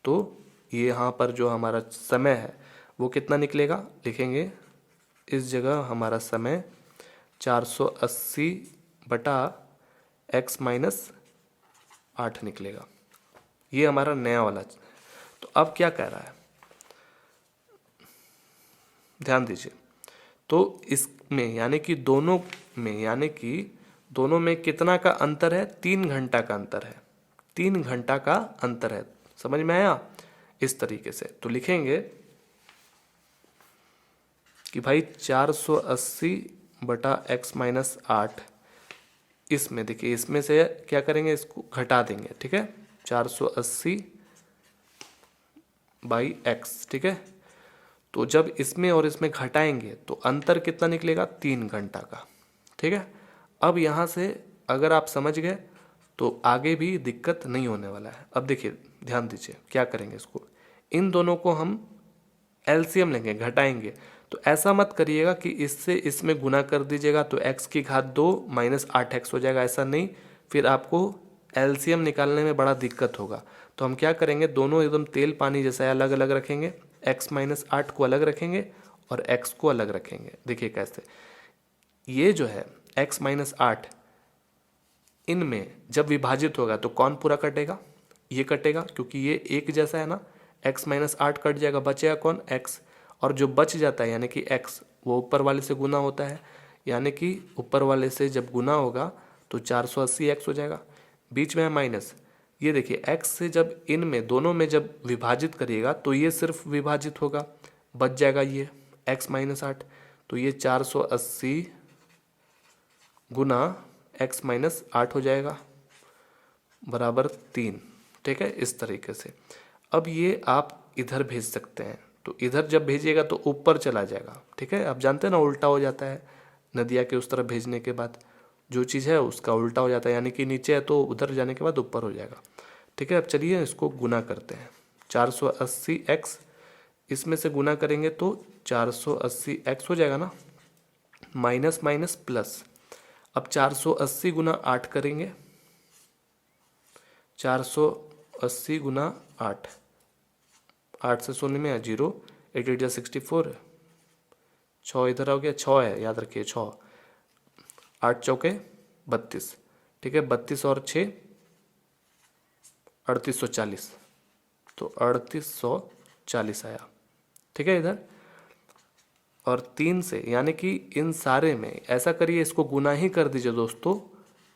तो ये यहाँ पर जो हमारा समय है वो कितना निकलेगा, लिखेंगे इस जगह हमारा समय 480 बटा x माइनस 8 निकलेगा। ये हमारा नया वाला। तो अब क्या कह रहा है, ध्यान दीजिए। तो इसमें यानी कि दोनों में कितना का अंतर है, 3 घंटा का अंतर है, 3 घंटा का अंतर है। समझ में आया, इस तरीके से तो लिखेंगे कि भाई 480 बटा x माइनस 8, इसमें देखिए, इसमें से क्या करेंगे, इसको घटा देंगे, ठीक है, 480 बाई x, ठीक है। तो जब इसमें और इसमें घटाएंगे तो अंतर कितना निकलेगा, 3 घंटा का, ठीक है। अब यहाँ से अगर आप समझ गए तो आगे भी दिक्कत नहीं होने वाला है। अब देखिए ध्यान दीजिए क्या करेंगे, इसको इन दोनों को हम एलसीएम लेंगे, घटाएंगे। तो ऐसा मत करिएगा कि इससे इसमें गुना कर दीजिएगा तो x की घात 2 माइनस 8x हो जाएगा, ऐसा नहीं, फिर आपको एलसीएम निकालने में बड़ा दिक्कत होगा। तो हम क्या करेंगे, दोनों एकदम तेल पानी जैसा अलग अलग रखेंगे, x माइनस 8 को अलग रखेंगे और x को अलग रखेंगे। देखिए कैसे, ये जो है x माइनस 8 इनमें जब विभाजित होगा तो कौन पूरा कटेगा, ये कटेगा, क्योंकि ये एक जैसा है ना। x माइनस 8 कट जाएगा, बचेगा कौन, x, और जो बच जाता है यानी कि x वो ऊपर वाले से गुना होता है, यानी कि ऊपर वाले से जब गुना होगा तो 480x हो जाएगा, बीच में है माइनस। ये देखिए x से जब इनमें दोनों में जब विभाजित करिएगा तो ये सिर्फ विभाजित होगा, बच जाएगा ये x माइनस 8। तो ये 480 गुना x माइनस 8 हो जाएगा बराबर 3, ठीक है, इस तरीके से। अब ये आप इधर भेज सकते हैं, तो इधर जब भेजिएगा तो ऊपर चला जाएगा, ठीक है। आप जानते हैं ना, उल्टा हो जाता है, नदिया के उस तरफ भेजने के बाद जो चीज़ है उसका उल्टा हो जाता है, यानी कि नीचे है तो उधर जाने के बाद ऊपर हो जाएगा, ठीक है। अब चलिए इसको गुना करते हैं, 480x इसमें से गुना करेंगे तो 480x हो जाएगा ना, माइनस माइनस प्लस। अब 480 गुना 8 करेंगे, 480 गुना 8, 8 से शून्य में है 0, 8 8 64, 6 इधर हो गया, 6 है याद रखिए, 6, 8 चौके 32, ठीक है, 32 और 6 3840, तो 3840 आया, ठीक है इधर। और 3 से यानी कि इन सारे में ऐसा करिए, इसको गुना ही कर दीजिए दोस्तों।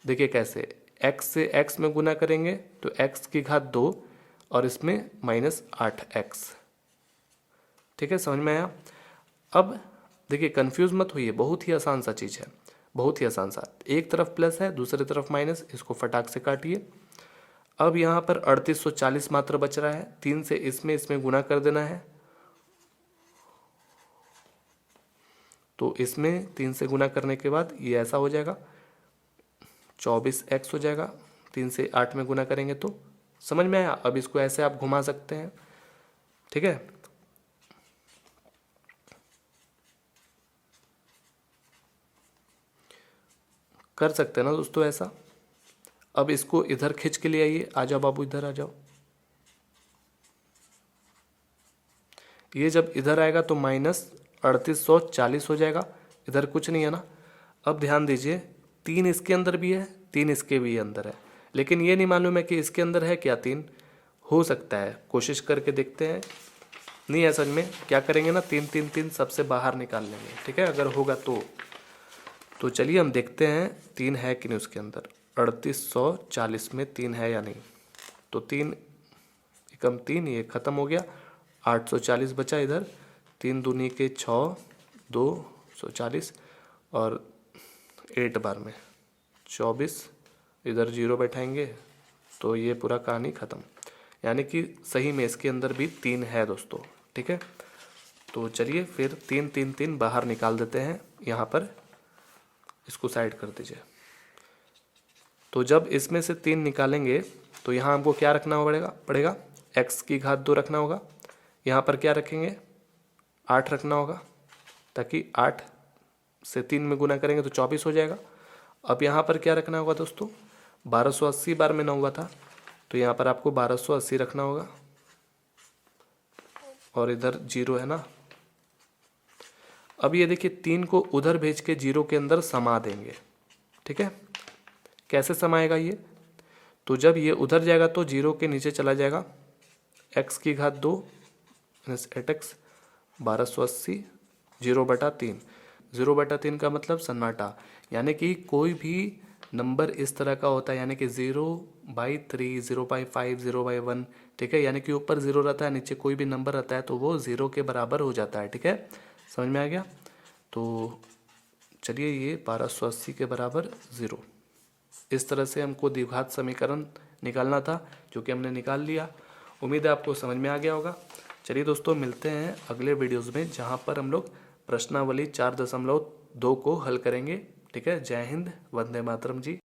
देखिए कैसे, x से x में गुना करेंगे तो x की घात 2 और इसमें माइनस 8x, ठीक है, समझ में आया। अब देखिए कंफ्यूज मत होइए, बहुत ही आसान सा चीज़ है, बहुत ही आसान सा, एक तरफ प्लस है दूसरी तरफ माइनस, इसको फटाक से काटिए। अब यहाँ पर 3840 मात्र बच रहा है, 3 से इसमें गुना कर देना है, तो इसमें 3 से गुना करने के बाद ये ऐसा हो जाएगा, 24x हो जाएगा, 3 से 8 में गुना करेंगे तो, समझ में आया। अब इसको ऐसे आप घुमा सकते हैं, ठीक है। कर सकते हैं ना दोस्तों ऐसा। अब इसको इधर खींच के लिए आइए, आ जाओ बाबू, इधर आ जाओ। ये जब इधर आएगा तो माइनस 3840 हो जाएगा, इधर कुछ नहीं है ना। अब ध्यान दीजिए, 3 इसके अंदर भी है, 3 इसके भी अंदर है, लेकिन ये नहीं मालूम है कि इसके अंदर है क्या 3, हो सकता है, कोशिश करके देखते हैं। नहीं है समझ में, क्या करेंगे ना, 3 3 3 सबसे बाहर निकाल लेंगे, ठीक है, अगर होगा तो चलिए हम देखते हैं 3 है कि नहीं उसके अंदर। 3840 में 3 है या नहीं, तो 3 एकम 3, ये ख़त्म हो गया, 840 बचा इधर, 3 दूनी के 6, 240 और 8 बार में 24, इधर 0 बैठाएंगे तो ये पूरा कहानी ख़त्म। यानी कि सही में इसके अंदर भी 3 है दोस्तों, ठीक है। तो चलिए फिर 3 3 3 बाहर निकाल देते हैं। यहाँ पर इसको साइड कर दीजिए। तो जब इसमें से 3 निकालेंगे तो यहाँ हमको क्या रखना पड़ेगा x की घात 2 रखना होगा। यहाँ पर क्या रखेंगे 8 रखना होगा, ताकि 8 से 3 में गुना करेंगे तो 24 हो जाएगा। अब यहाँ पर क्या रखना होगा दोस्तों, 1280 बार में 9 हुआ था तो यहाँ पर आपको 1280 रखना होगा और इधर 0 है ना। अब ये देखिए 3 को उधर भेज के 0 के अंदर समा देंगे, ठीक है। कैसे समाएगा ये, तो जब ये उधर जाएगा तो 0 के नीचे चला जाएगा, x की घात 2 माइनस 8x 1280 0/3। 0/3 का मतलब सन्नाटा, यानी कि कोई भी नंबर इस तरह का होता है, यानी कि 0/3, 0/5, 0/1, ठीक है। यानी कि ऊपर 0 रहता है, नीचे कोई भी नंबर रहता है तो वो 0 के बराबर हो जाता है, ठीक है। समझ में आ गया। तो चलिए ये 1280 के बराबर 0, इस तरह से हमको द्विघात समीकरण निकालना था, जो कि हमने निकाल लिया। उम्मीद है आपको समझ में आ गया होगा। चलिए दोस्तों मिलते हैं अगले वीडियोज़ में, जहाँ पर हम लोग प्रश्नावली 4.2 को हल करेंगे, ठीक है। जय हिंद, वंदे मातरम जी।